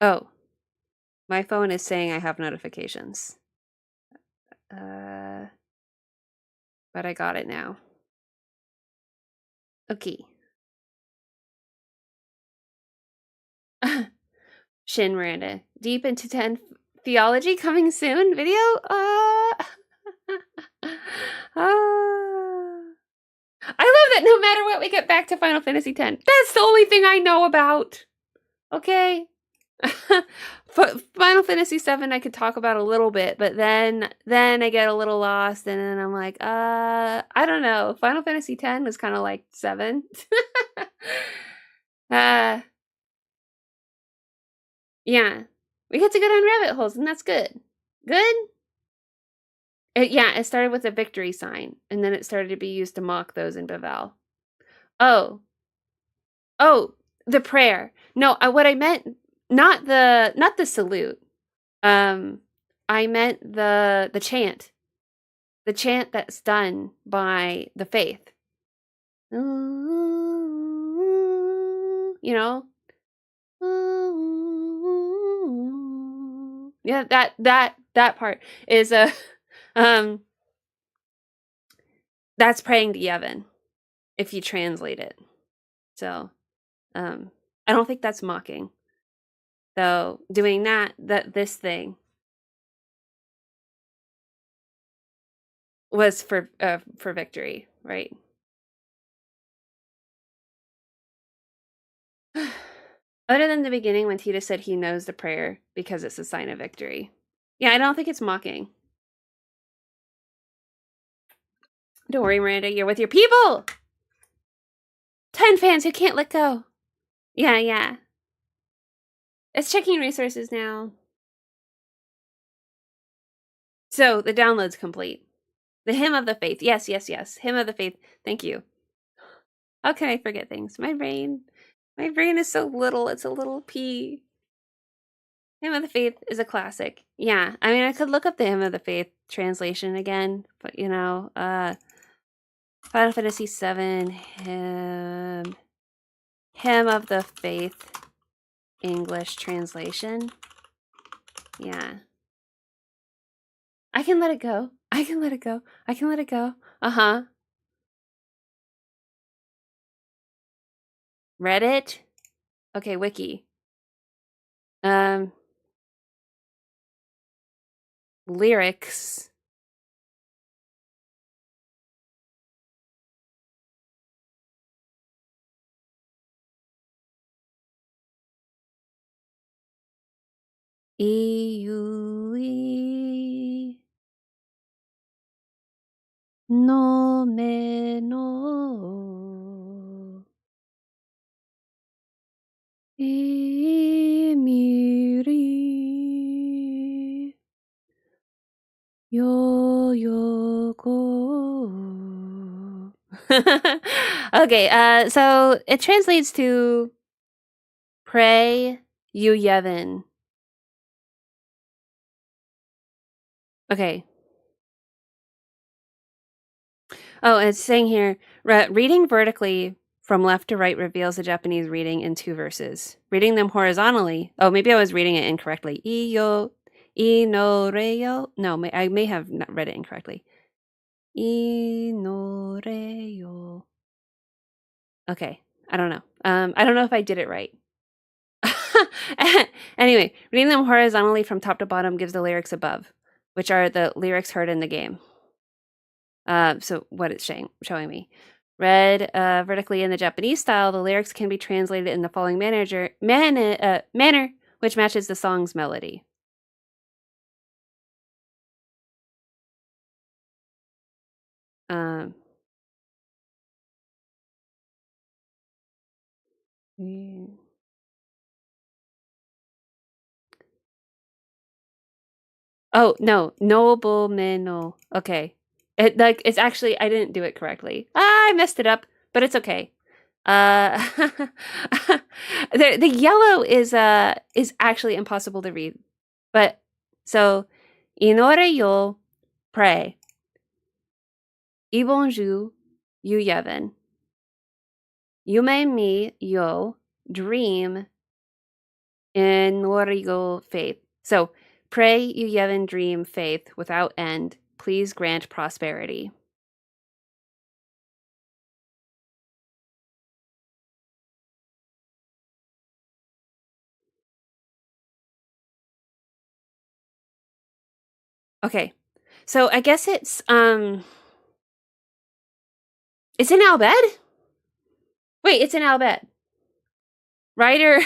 Oh, my phone is saying I have notifications. But I got it now. Okay. Shin Miranda. Deep into 10 theology coming soon video? I love that no matter what we get back to Final Fantasy X. That's the only thing I know about. Okay. Final Fantasy VII I could talk about a little bit, but then I get a little lost and then I'm like, I don't know. Final Fantasy X was kind of like 7. Yeah. We get to go down rabbit holes and that's good. Good? It started with a victory sign and then it started to be used to mock those in Bavel. Oh, the prayer. No, what I meant, not the salute. I meant the chant. The chant that's done by the faith. You know? Yeah, that part is that's praying to Yevon if you translate it. So, I don't think that's mocking. So, doing this thing was for victory, right? Other than the beginning when Tita said he knows the prayer because it's a sign of victory. Yeah, I don't think it's mocking. Don't worry, Miranda, you're with your people! 10 fans who can't let go. Yeah. It's checking resources now. So, the download's complete. The Hymn of the Faith. Yes. Hymn of the Faith. Thank you. How can I forget things? My brain is so little. It's a little pea. Hymn of the Faith is a classic. Yeah. I mean, I could look up the Hymn of the Faith translation again, but Final Fantasy VII Hymn of the Faith English translation. Yeah. I can let it go. Uh-huh. Reddit? Okay, wiki. Lyrics. Iui no me no imiri yo go. Okay, so it translates to pray you Yevon. Okay. Oh, it's saying here, reading vertically from left to right reveals the Japanese reading in 2 verses. Reading them horizontally, oh, maybe I was reading it incorrectly. I no reyo. No, I may have not read it incorrectly. I no reyo. Okay, I don't know. I don't know if I did it right. Anyway, reading them horizontally from top to bottom gives the lyrics above, which are the lyrics heard in the game. So what it's showing me. Read vertically in the Japanese style, the lyrics can be translated in the following manner, which matches the song's melody. Oh, no. Noble Meno. Okay. It's actually, I didn't do it correctly. I messed it up, but it's okay. The yellow is actually impossible to read. But, so, inore yo pray. Ibonju yu Yevon. Yume mi yo dream. in Norigo faith. So, pray you Yevon dream faith without end. Please grant prosperity. Okay. So I guess it's in Albed? Wait, it's in Albed. Writer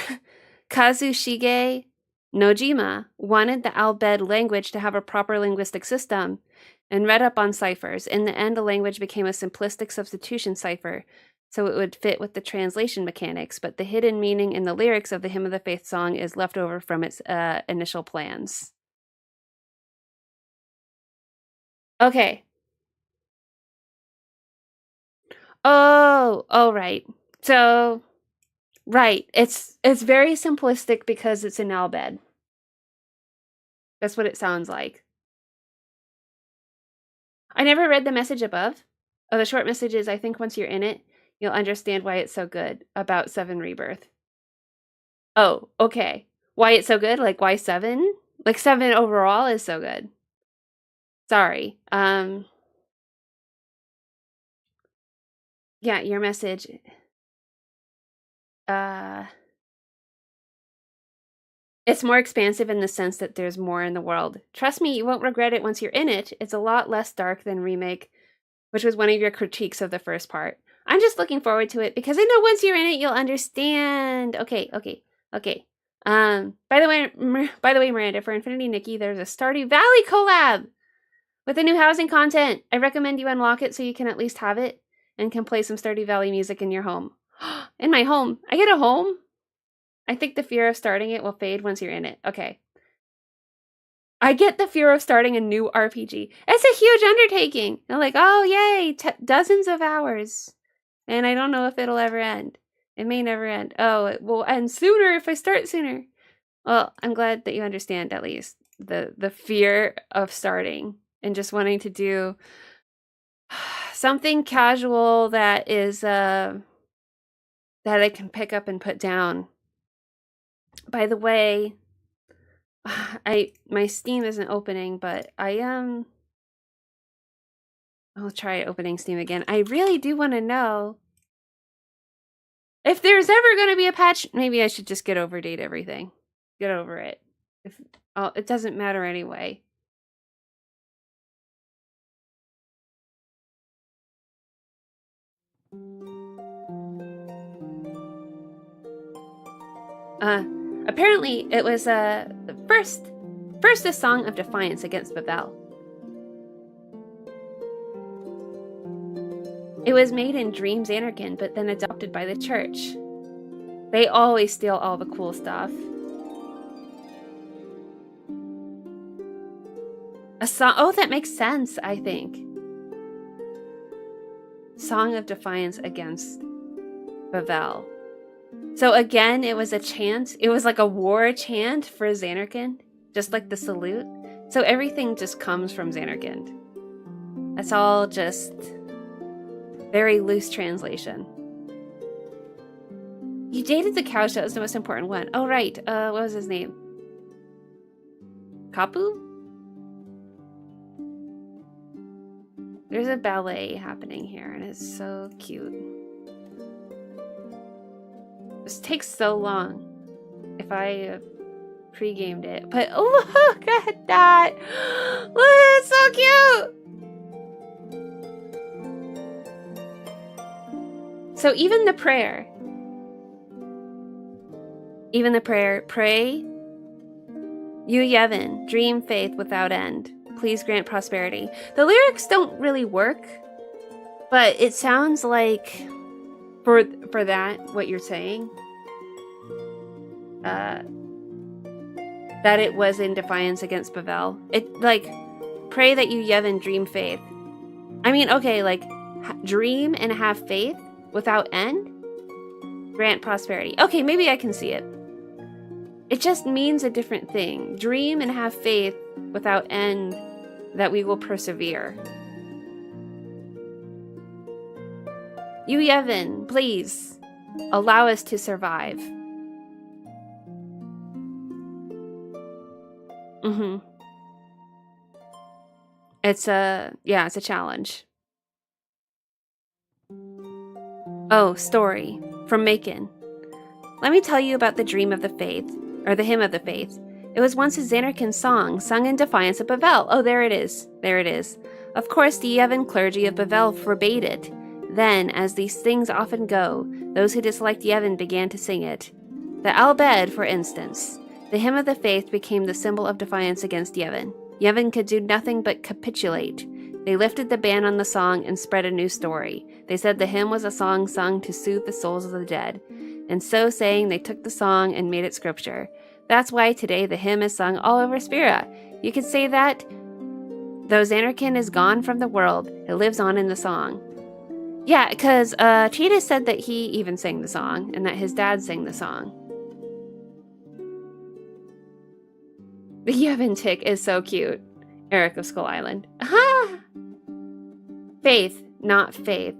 Kazushige Nojima wanted the Albed language to have a proper linguistic system and read up on ciphers. In the end, the language became a simplistic substitution cipher, so it would fit with the translation mechanics, but the hidden meaning in the lyrics of the Hymn of the Faith song is left over from its initial plans. Okay. Oh, right. So, right. It's very simplistic because it's in Albed. That's what it sounds like. I never read the message above. Oh, the short message is, I think once you're in it, you'll understand why it's so good about 7 Rebirth. Oh, okay. Why it's so good? Like, why 7? Like, 7 overall is so good. Sorry. Yeah, your message. It's more expansive in the sense that there's more in the world. Trust me, you won't regret it once you're in it. It's a lot less dark than Remake, which was one of your critiques of the first part. I'm just looking forward to it because I know once you're in it, you'll understand. Okay. By the way, Miranda, for Infinity Nikki, there's a Stardew Valley collab with the new housing content. I recommend you unlock it so you can at least have it and can play some Stardew Valley music in your home. In my home. I get a home? I think the fear of starting it will fade once you're in it. Okay. I get the fear of starting a new RPG. It's a huge undertaking. I'm like, oh, yay, dozens of hours. And I don't know if it'll ever end. It may never end. Oh, it will end sooner if I start sooner. Well, I'm glad that you understand at least the fear of starting and just wanting to do something casual that is that I can pick up and put down. By the way, my Steam isn't opening, but I'll try opening Steam again. I really do want to know if there's ever going to be a patch. Maybe I should just get overdate everything. Get over it. It doesn't matter anyway. Apparently it was first a song of defiance against Babel. It was made in Dreams Anarchan, but then adopted by the church. They always steal all the cool stuff. A song. Oh, that makes sense, I think. Song of defiance against Babel. So again, it was a chant. It was like a war chant for Zanarkand, just like the salute. So everything just comes from Zanarkand. That's all just very loose translation. You dated the couch. That was the most important one. Oh, right. What was his name? Kapu? There's a ballet happening here, and it's so cute. This takes so long if I pre-gamed it. But look at that! Look, it's so cute! So even the prayer, pray, you Yevon, dream faith without end. Please grant prosperity. The lyrics don't really work, but it sounds like for that, what you're saying, that it was in defiance against Babel. It, like, pray that you Yevon dream faith. I mean, okay, like, dream and have faith without end? Grant prosperity. Okay, maybe I can see it. It just means a different thing. Dream and have faith without end that we will persevere. You Yevon, please, allow us to survive. Mm-hmm. It's a challenge. Oh, story from Macon. Let me tell you about the dream of the faith, or the hymn of the faith. It was once a Xanarkin song, sung in defiance of Bavel. Oh, there it is. There it is. Of course, the Yevon clergy of Bavel forbade it. Then, as these things often go, those who disliked Yevon began to sing it. The Albed, for instance. The hymn of the faith became the symbol of defiance against Yevon. Yevon could do nothing but capitulate. They lifted the ban on the song and spread a new story. They said the hymn was a song sung to soothe the souls of the dead. And so saying, they took the song and made it scripture. That's why today the hymn is sung all over Spira. You could say that, though Xanarkin is gone from the world, it lives on in the song. Yeah, because Cheetah said that he even sang the song, and that his dad sang the song. The Yevon tick is so cute. Eric of Skull Island. Aha! Faith, not faith.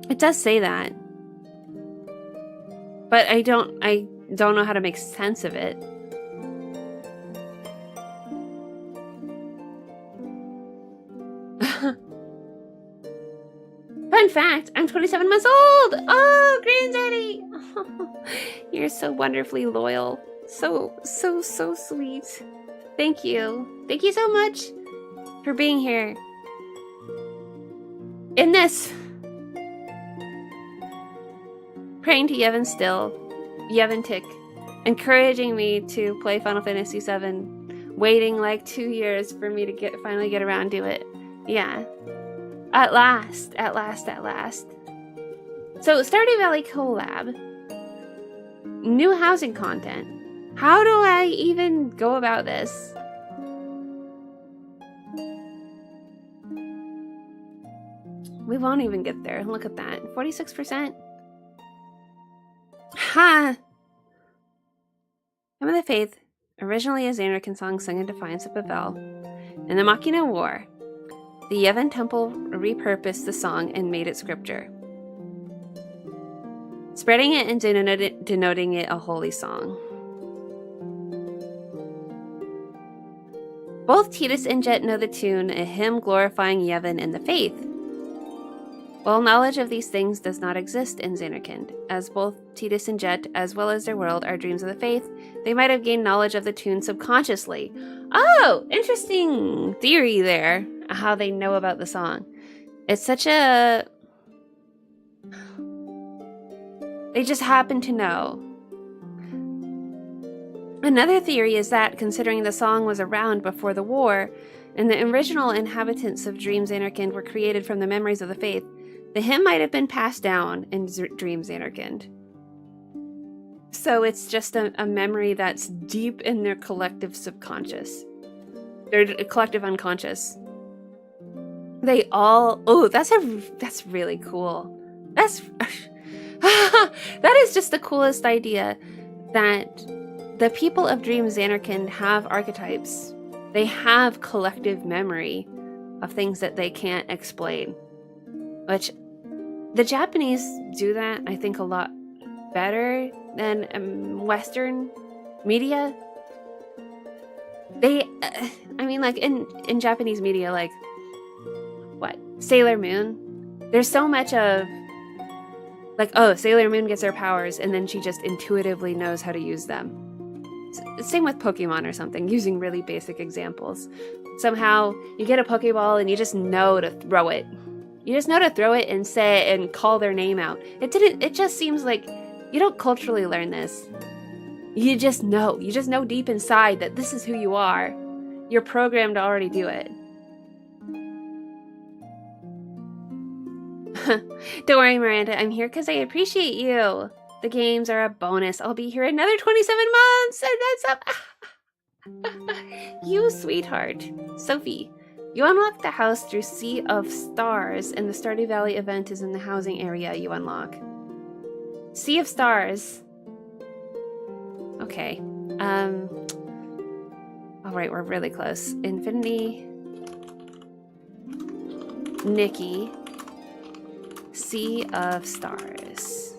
It does say that. But I don't know how to make sense of it. Fun fact, I'm 27 months old! Oh, granddaddy! You're so wonderfully loyal. So sweet. Thank you. Thank you so much for being here. In this. Praying to Yevon still. Yevon tick. Encouraging me to play Final Fantasy VII. Waiting like 2 years for me to finally get around to it. Yeah. At last. So, Stardew Valley collab. New housing content. How do I even go about this? We won't even get there. Look at that. 46%. Ha! Hymn of the Faith, originally a Xanarkin song sung in defiance of Bavel. In the Machina War, the Yevon Temple repurposed the song and made it scripture, spreading it and denoting it a holy song. Both Tidus and Jet know the tune, a hymn glorifying Yevon and the faith. While knowledge of these things does not exist in Xanarkand, as both Tidus and Jet, as well as their world, are dreams of the faith, they might have gained knowledge of the tune subconsciously. Oh, interesting theory there, how they know about the song. It's such a... They just happen to know. Another theory is that, considering the song was around before the war, and the original inhabitants of Dreams Xanarkand were created from the memories of the faith, the hymn might have been passed down in Dreams Xanarkand. So it's just a memory that's deep in their collective subconscious. Their collective unconscious. They all... Oh, that's really cool. That's... that is just the coolest idea, that the people of Dreams Xanarkand have archetypes. They have collective memory of things that they can't explain. Which, the Japanese do that, I think, a lot better than Western media. They, I mean, like, in Japanese media, like, what? Sailor Moon? There's so much of, like, oh, Sailor Moon gets her powers, and then she just intuitively knows how to use them. Same with Pokemon or something, using really basic examples. Somehow, you get a Pokeball and you just know to throw it. You just know to throw it and say and call their name out. It just seems like you don't culturally learn this. You just know. You just know deep inside that this is who you are. You're programmed to already do it. Don't worry, Miranda. I'm here because I appreciate you. The games are a bonus. I'll be here another 27 months, and that's up. You sweetheart. Sophie, you unlock the house through Sea of Stars, and the Stardew Valley event is in the housing area you unlock. Sea of Stars. Okay. Alright, we're really close. Infinity Nikki. Sea of Stars.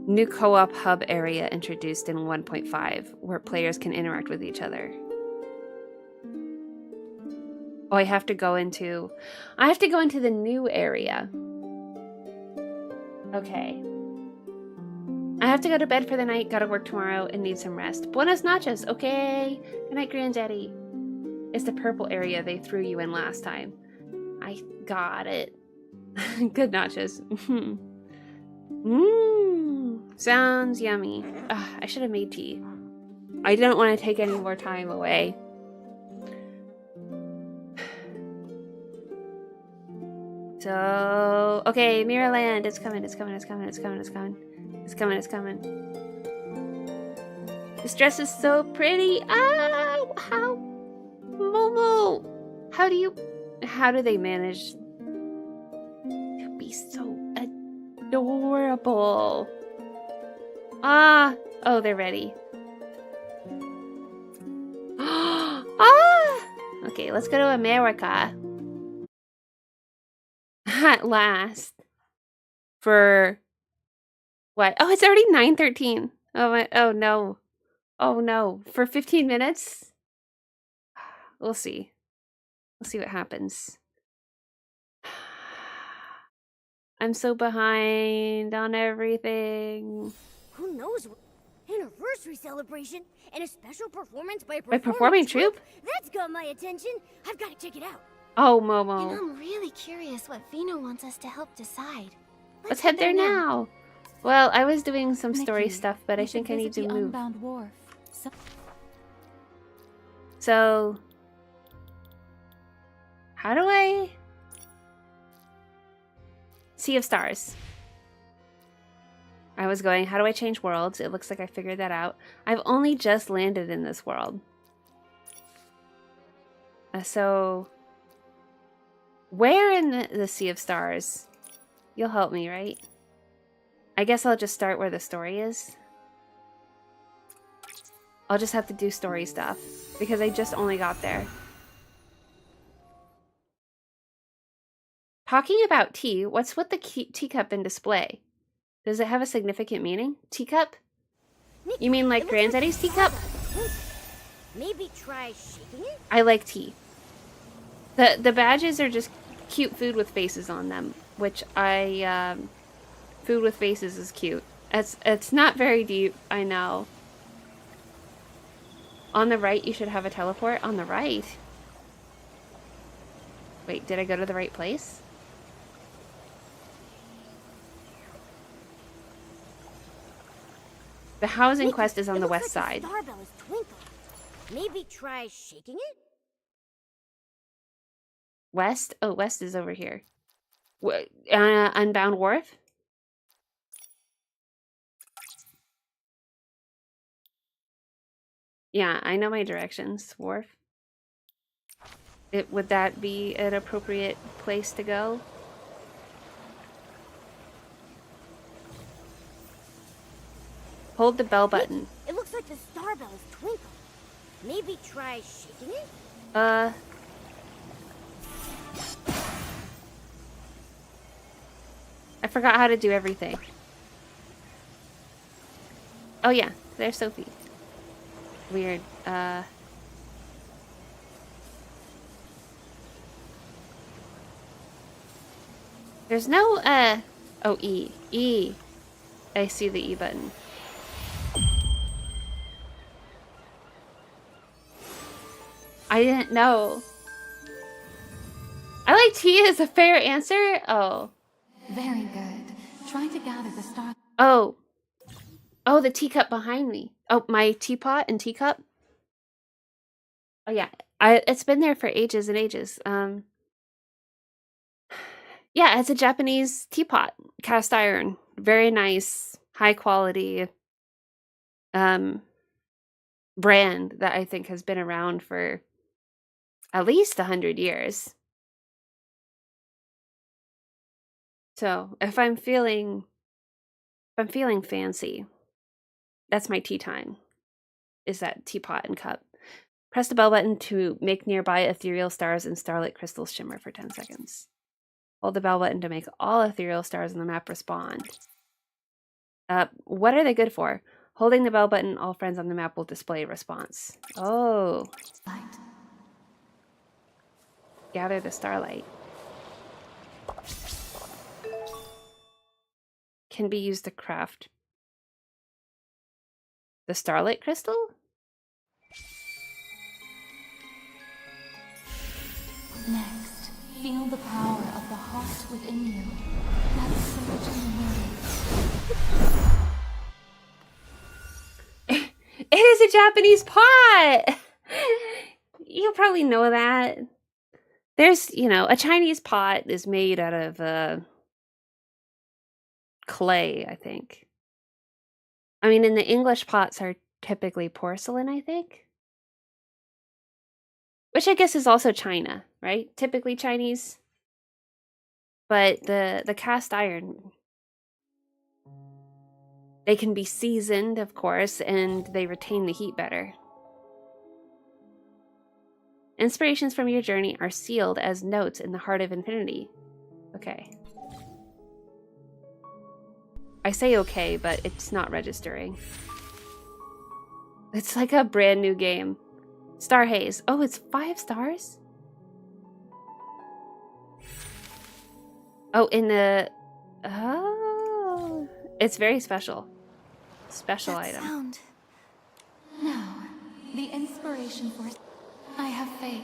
New co-op hub area introduced in 1.5 where players can interact with each other. Oh, I have to go into the new area. Okay. I have to go to bed for the night, gotta work tomorrow, and need some rest. Buenas noches, okay? Good night, Granddaddy. It's the purple area they threw you in last time. I got it. Good nachos. Sounds yummy. Ugh, I should have made tea. I didn't want to take any more time away. So, okay, Mirrorland, it's coming. This dress is so pretty. Oh, how? Momo! How do they manage to be so adorable? Ah! Oh, they're ready. Ah! Okay, let's go to America. At last. For what? Oh, it's already 9:13. Oh no. Oh no. For 15 minutes? We'll see. We'll see what happens. I'm so behind on everything. Who knows? Anniversary celebration and a special performance by performing troupe? That's got my attention. I've got to check it out. Oh, Momo. And I'm really curious what Vino wants us to help decide. Let's head there now. Well, I was doing some story Nikki, stuff, but I think I need to move. Unbound Wharf. So, how do I? Sea of Stars. I was going, how do I change worlds? It looks like I figured that out. I've only just landed in this world. So, where in the Sea of Stars? You'll help me, right? I guess I'll just start where the story is. I'll just have to do story stuff, because I just only got there. Talking about tea, what's with the teacup in display? Does it have a significant meaning? Teacup? You mean like Granddaddy's teacup? Maybe try shaking it? I like tea. The badges are just cute food with faces on them, which food with faces is cute. It's not very deep, I know. On the right, you should have a teleport. On the right? Wait, did I go to the right place? The housing quest is on the west side. The starbell is twinkling. Maybe try shaking it? West? Oh, west is over here. Unbound Wharf? Yeah, I know my directions. Wharf. Would that be an appropriate place to go? Hold the bell button. It looks like the starbell is twinkling. Maybe try shaking it? I forgot how to do everything. Oh yeah, there's Sophie. Weird. There's no, oh, E. E. I see the E button. I didn't know. I like tea is a fair answer? Oh. Very good. Trying to gather the star. Oh. Oh, the teacup behind me. Oh, my teapot and teacup? Oh yeah. It's been there for ages and ages. Yeah, it's a Japanese teapot. Cast iron. Very nice. High quality. Brand that I think has been around for at least 100 years. So if I'm feeling fancy, that's my tea time. Is that teapot and cup. Press the bell button to make nearby ethereal stars and starlit crystals shimmer for 10 seconds. Hold the bell button to make all ethereal stars on the map respond. What are they good for? Holding the bell button, all friends on the map will display a response. Oh. Gather the starlight. Can be used to craft the starlight crystal? Next, feel the power of the heart within you. That surge in the wind. It is a Japanese pot! You probably know that. There's, a Chinese pot is made out of clay, I think. I mean, and the English pots are typically porcelain, I think. Which I guess is also China, right? Typically Chinese. But the cast iron, they can be seasoned, of course, and they retain the heat better. Inspirations from your journey are sealed as notes in the heart of infinity. Okay. I say okay, but it's not registering. It's like a brand new game. Star Haze. Oh, it's 5 stars? Oh, in the... Oh. It's very special. Special That item. sound. Now, the inspiration for... I have faith.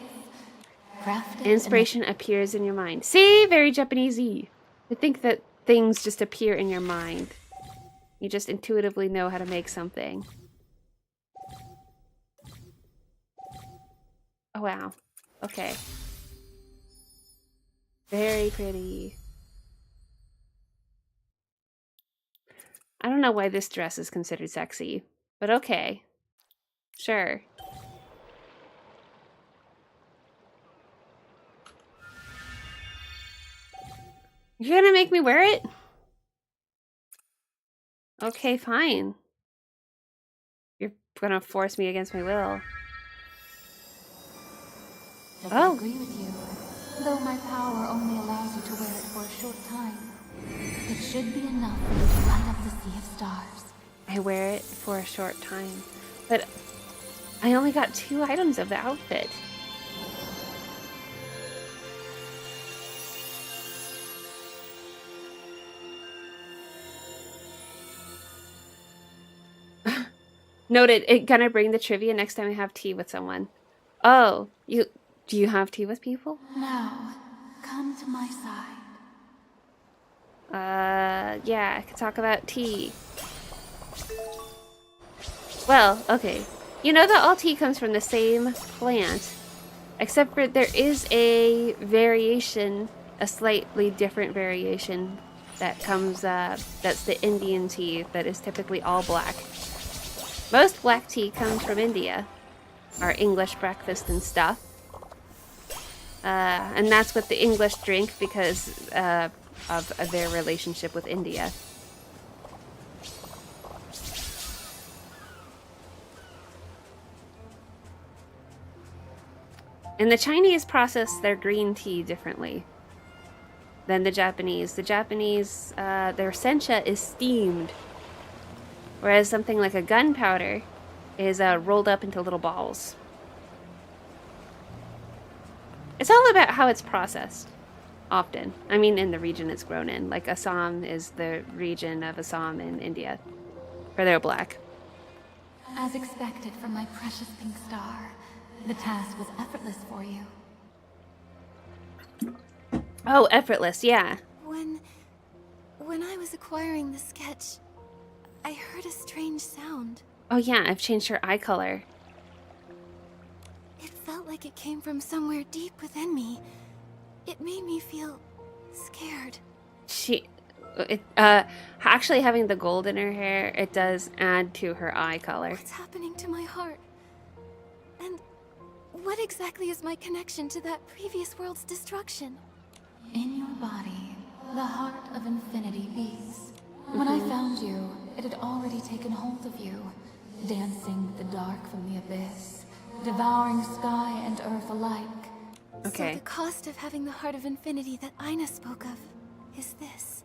Crafted Inspiration appears in your mind. See? Very Japanese-y. I think that things just appear in your mind. You just intuitively know how to make something. Oh, wow. Okay. Very pretty. I don't know why this dress is considered sexy, but okay. Sure. You're gonna make me wear it? Okay, fine. You're gonna force me against my will. I agree with you. Though my power only allows you to wear it for a short time, it should be enough for you to light up the sea of stars. I wear it for a short time, but I only got 2 items of the outfit. Noted. It gonna bring the trivia next time I have tea with someone. Oh, do you have tea with people? Now, come to my side. Yeah, I could talk about tea. Well, okay. You know that all tea comes from the same plant, except for there is a variation, a slightly different variation that comes, that's the Indian tea that is typically all black. Most black tea comes from India, our English breakfast and stuff. And that's what the English drink because of their relationship with India. And the Chinese process their green tea differently than the Japanese. The Japanese, their sencha is steamed, whereas something like a gunpowder is rolled up into little balls. It's all about how it's processed, often. I mean, in the region it's grown in. Like Assam is the region of Assam in India, where they're black. As expected from my precious pink star, the task was effortless for you. Oh, effortless, yeah. When I was acquiring the sketch, I heard a strange sound. Oh yeah, I've changed her eye color. It felt like it came from somewhere deep within me. It made me feel scared. Actually having the gold in her hair, it does add to her eye color. What's happening to my heart? And what exactly is my connection to that previous world's destruction? In your body, the heart of infinity beats. When I found you, it had already taken hold of you, dancing the dark from the abyss, devouring sky and earth alike. Okay. So the cost of having the heart of infinity that Aina spoke of is this.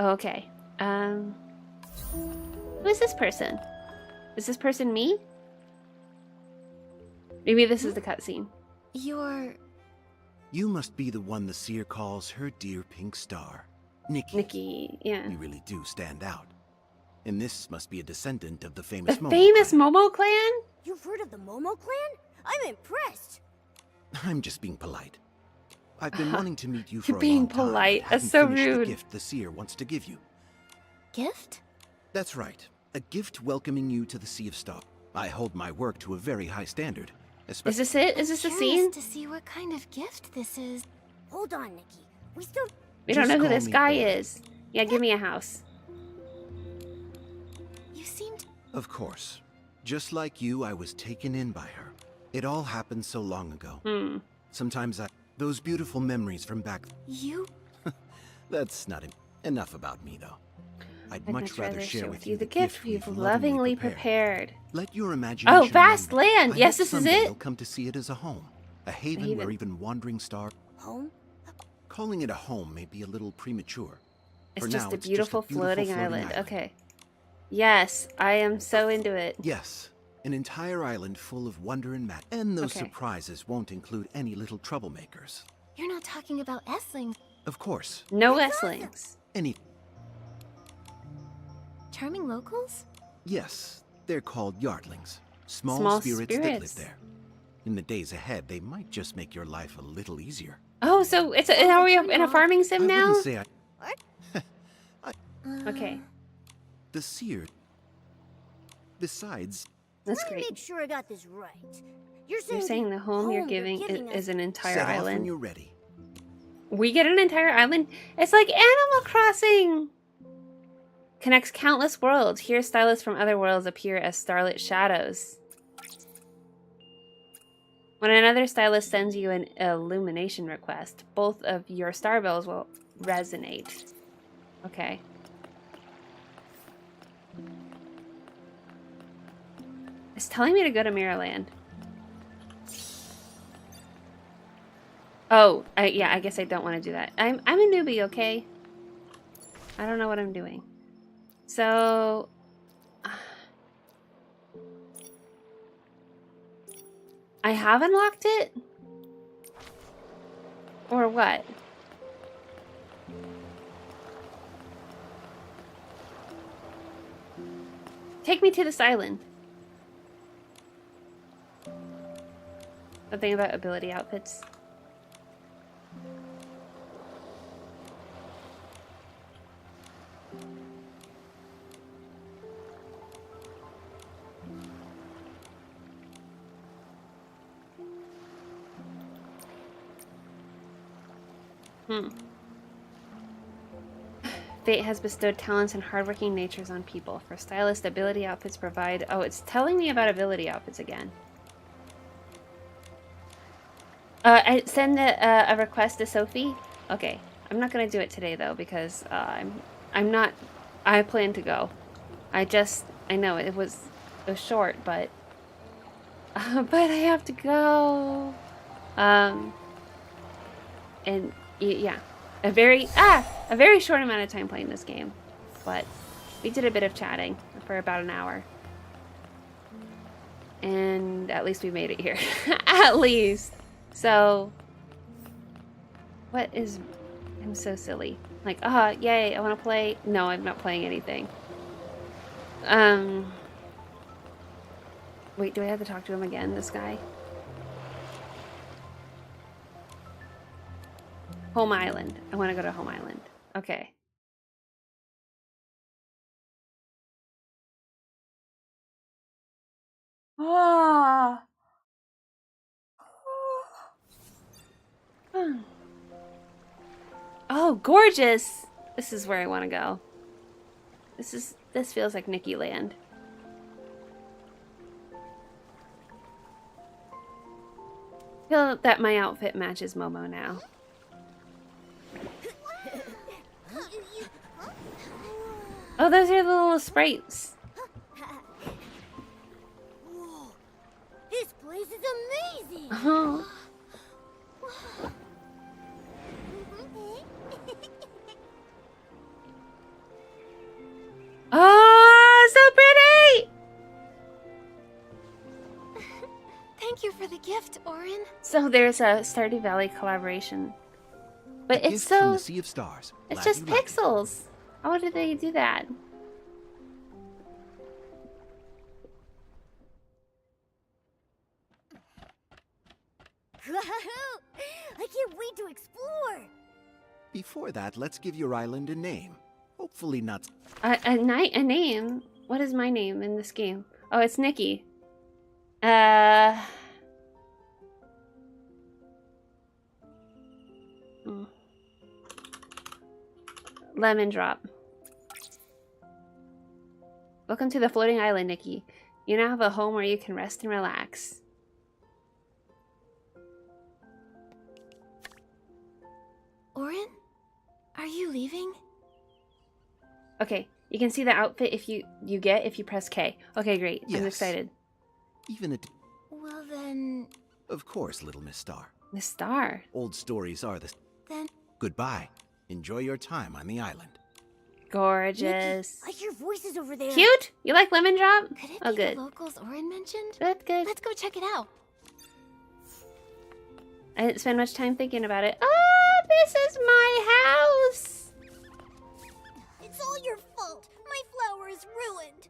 Oh, okay. Who is this person? Is this person me? Maybe this is the cutscene. You're... You must be the one the seer calls her dear pink star. Nikki. Nikki, yeah. You really do stand out. And this must be a descendant of the The famous Momo famous clan. Momo clan? You've heard of the Momo clan? I'm impressed. I'm just being polite. I've been wanting to meet you for You're a being long time, polite. but That's haven't so finished rude. the gift the seer wants to give you. gift? That's right. A gift welcoming you to the Sea of Stars. I hold my work to a very high standard. Is this it? Is this the Curious scene? to see what kind of gift this is. Hold on, Nikki. We still... We don't Just know who call this me guy Bear. is. Yeah, give me a house. You seemed... Of course. Just like you, I was taken in by her. It all happened so long ago. Sometimes those beautiful memories from back... You... That's not enough about me, though. I'd much rather share with you the gift we've lovingly prepared. Let your imagination Oh, vast run. land! I Yes, hope this is someday it. You'll come to see it as a home. A haven haven. where even wandering star... Home? Calling it a home may be a little premature. It's For just now, a it's beautiful, just a beautiful floating island. Okay. Yes, I am so into it. Yes, an entire island full of wonder and magic. And those Okay. surprises won't include any little troublemakers. You're not talking about Essling. Of course, No Esslings. any... Charming locals? Yes, they're called yardlings. Small Small spirits that live spirits. there. In the days ahead, they might just make your life a little easier. Oh, so are we in a farming sim I now? wouldn't say Okay, the seer. Besides, that's Let me great. make sure I got this right. You're saying the home you're giving us- is an entire set off when island? you're ready. We get an entire island? It's like Animal Crossing! Connects countless worlds. Here, stylists from other worlds appear as starlit shadows. When another stylist sends you an illumination request, both of your star bells will resonate. Okay. It's telling me to go to Mirrorland. Oh, yeah, I guess I don't want to do that. I'm a newbie, okay? I don't know what I'm doing. So... I have unlocked it? Or what? Take me to this island. Something about ability outfits. Fate has bestowed talents and hardworking natures on people. For stylists, ability outfits provide... Oh, it's telling me about ability outfits again. I send a request to Sophie. Okay, I'm not gonna do it today though because I'm not. I plan to go. I know it was short, but but I have to go. And yeah, a very short amount of time playing this game, but we did a bit of chatting for about an hour, and at least we made it here. At least. So, what is... I'm so silly. Like, yay, I want to play... No, I'm not playing anything. Wait, do I have to talk to him again, this guy? Home Island. I want to go to Home Island. Okay. Ah! Oh, gorgeous! This is where I want to go. This feels like Nikki Land. I feel that my outfit matches Momo now. Oh, those are the little sprites. Whoa, this place is amazing! Oh. the gift, Orin. So there's a Stardew Valley collaboration. But A it's gift from so... the Sea of Stars. It's Glad just you like it. pixels. How did they do that? I can't wait to explore. Before that, let's give your island a name. Hopefully not. A name? What is my name in this game? Oh, it's Nikki. Lemon drop. Welcome to the floating island, Nikki. You now have a home where you can rest and relax. Orin? Are you leaving? Okay, you can see the outfit if you get if you press K. Okay, great. I'm Yes. excited. Even it. Well then... Of course, little Miss Star. The star. Old stories are the. Then... Goodbye. Enjoy your time on the island. Gorgeous. Nikki, I hear voices over there. Cute? You like lemon drop? Could it Oh, be good. the locals Orin mentioned? Good, good. Let's go check it out. I didn't spend much time thinking about it. Oh, this is my house. It's all your fault. My flower is ruined.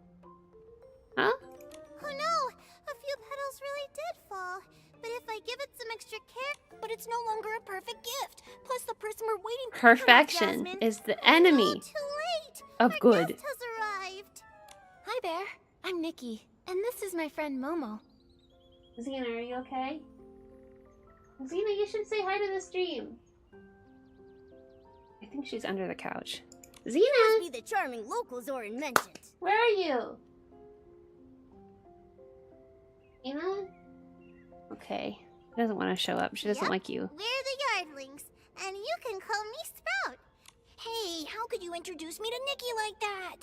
Huh? Oh no, a few petals really did fall. But if I give it some extra care, but it's no longer a perfect gift. Plus the person we're waiting for. Perfection Jasmine. is the Oh, enemy too late. of Our good. guest has arrived. Hi there. I'm Nikki, and this is my friend Momo. Xena, are you okay? Xena, you should say hi to the stream. I think she's under the couch. Must Xena, be the charming locals Orin mentioned. where are you? Xena? Okay. She doesn't want to show up. She doesn't Yep. like you. We're the Yardlings, and you can call me Sprout. Hey, how could you introduce me to Nikki like that?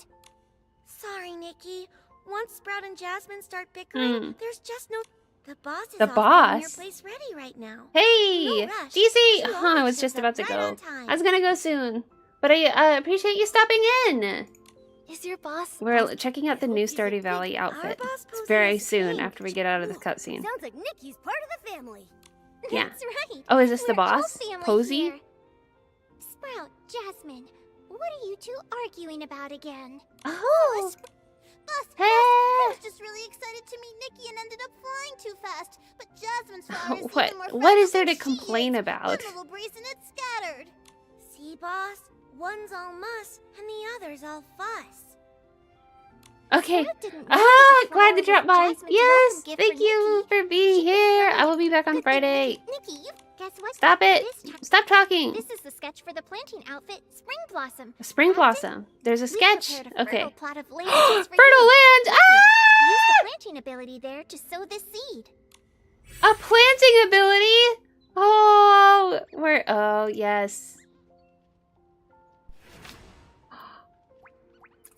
Sorry, Nikki. Once Sprout and Jasmine start bickering, there's just no... The boss is The off getting your boss? place ready right now. Hey! No rush. DC! She Oh, I always was shows just up about to right go. on time. I was gonna go soon. But I appreciate you stopping in. Is your boss... We're checking out the I new hope she's a Stardew big- Valley our outfit. boss It's posing very as soon pink. after we get out of the Ooh, cutscene. Sounds like Nikki's part of the family. Yeah. That's right. Oh, is this the We're all boss? family Posey? here. Sprout, Jasmine, what are you two arguing about again? Oh! Boss, Hey! I was just really excited to meet Nikki and ended up flying too fast. But Jasmine's flower is What? even more What is fragile there than to she complain is. about? One little breeze and it's scattered. See, boss? One's all muss and the other's all fuss. Okay. Sprout didn't Ah, know the glad to flower drop was by. Jasmine's Yes, welcome gift thank for you Nikki. for being She here. was I will be back on Good, Friday. Nikki, you guess what? Stop it. This time- Stop talking. This is the sketch for the planting outfit, Spring Blossom. A spring Captain, blossom. There's a we sketch. prepared a Okay. fertile plot of land just for Fertile you. land. Use Ah! the planting ability there to sow this seed. A planting ability. Oh, we're. Oh, yes.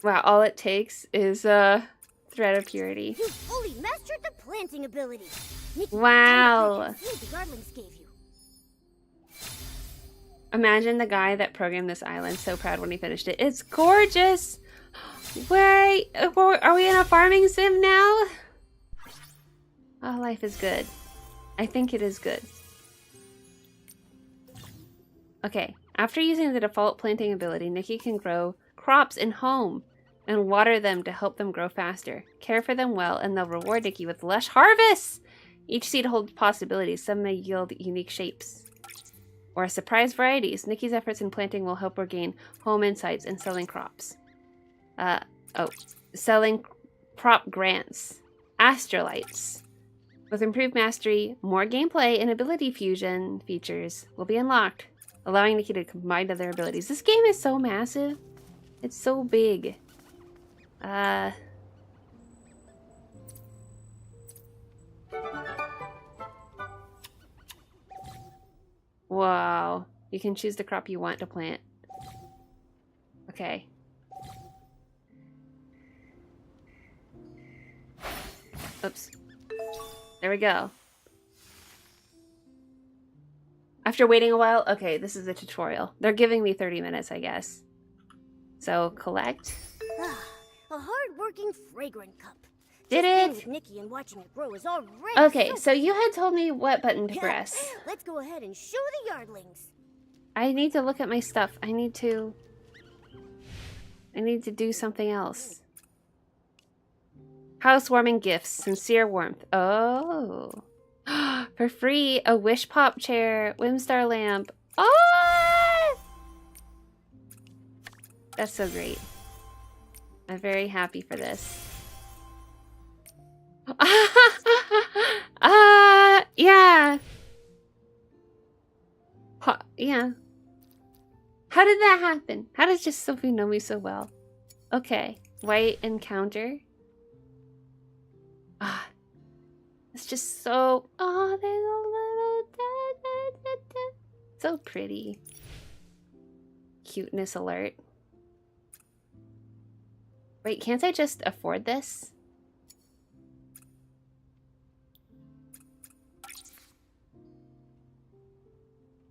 Wow, all it takes is a thread of purity. You fully mastered the planting ability. Nikki, Wow. time to plant the seed the Yardlings gave you. Imagine the guy that programmed this island. So proud when he finished it. It's gorgeous. Wait, are we in a farming sim now? Oh, life is good. I think it is good. Okay, after using the default planting ability, Nikki can grow crops in home and water them to help them grow faster. Care for them well, and they'll reward Nikki with lush harvests. Each seed holds possibilities. Some may yield unique shapes or surprise varieties. Nikki's efforts in planting will help her gain home insights and selling crops. Selling crop grants. Astrolites. With improved mastery, more gameplay and ability fusion features will be unlocked, allowing Nikki to combine other abilities. This game is so massive. It's so big. Wow. You can choose the crop you want to plant. Okay. Oops. There we go. After waiting a while, okay, this is the tutorial. They're giving me 30 minutes, I guess. So, collect. A hard-working, fragrant cup. Did Just being it? with Nikki and watching it grow is already Okay, so so you had told me what button to Yeah, press. Let's go ahead and show the yardlings. I need to look at my stuff. I need to do something else. Housewarming gifts, sincere warmth. Oh. For free, a wish pop chair, Whimstar lamp. Oh! That's so great. I'm very happy for this. Yeah. Yeah. How did that happen? How does just Sophie know me so well? Okay. White encounter. Ah. It's just so... Oh, there's a little... So pretty. Cuteness alert. Wait, can't I just afford this?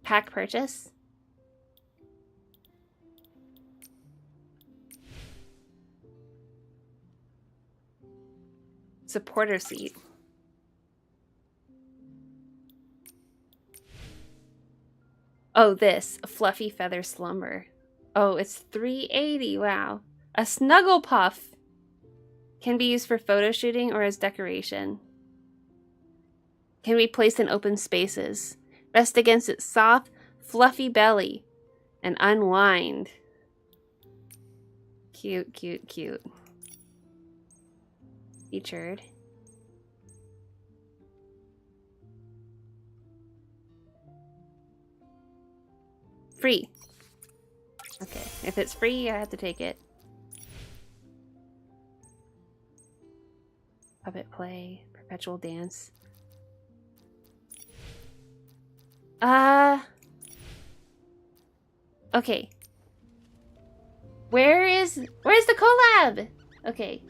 Pack purchase? Supporter seat. Oh, this. A fluffy feather slumber. Oh, it's $3.80. Wow. A snuggle puff. Can be used for photo shooting or as decoration. Can be placed in open spaces. Rest against its soft, fluffy belly. And unwind. Cute, cute, cute. Featured. Free. Okay, if it's free, I have to take it. Puppet play, perpetual dance. Okay. Where's the collab? Okay.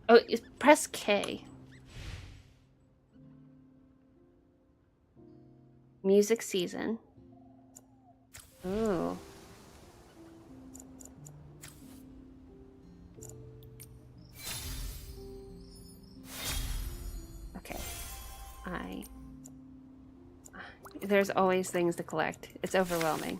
Oh, press K. Music season. Ooh. Okay. There's always things to collect. It's overwhelming.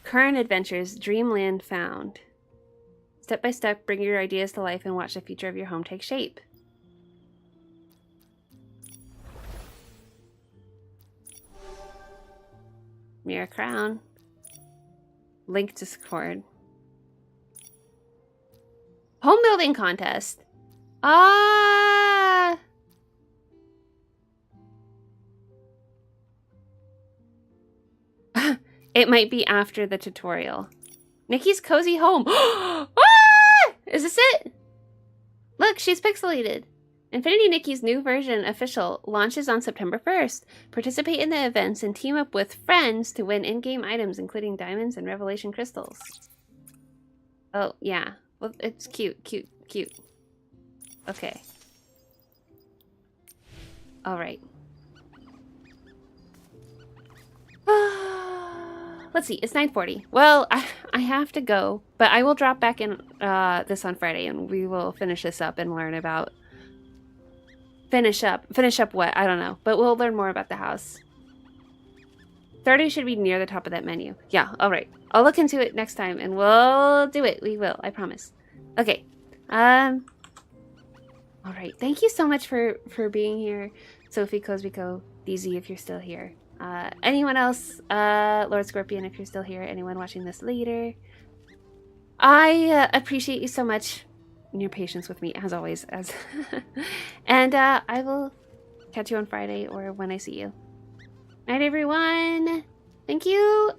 Current adventures, Dreamland found. Step by step, bring your ideas to life and watch the future of your home take shape. Mirror crown. Link Discord. Home building contest. Ah! It might be after the tutorial. Nikki's cozy home. Ah! Is this it? Look, she's pixelated. Infinity Nikki's new version, official, launches on September 1st. Participate in the events and team up with friends to win in-game items, including diamonds and revelation crystals. Oh, yeah. Well, it's cute, cute, cute. Okay. Alright. Let's see, it's 9:40. Well, I have to go, but I will drop back in this on Friday and we will finish this up and learn about... Finish up what? I don't know, but we'll learn more about the house. 30 should be near the top of that menu. Yeah, alright. I'll look into it next time and we'll do it. We will, I promise. Okay. Alright, thank you so much for being here. Sophie, Cosmico, DZ if you're still here. Anyone else, Lord Scorpion, if you're still here, anyone watching this later, I appreciate you so much and your patience with me, as always. And I will catch you on Friday or when I see you. Night, everyone. Thank you.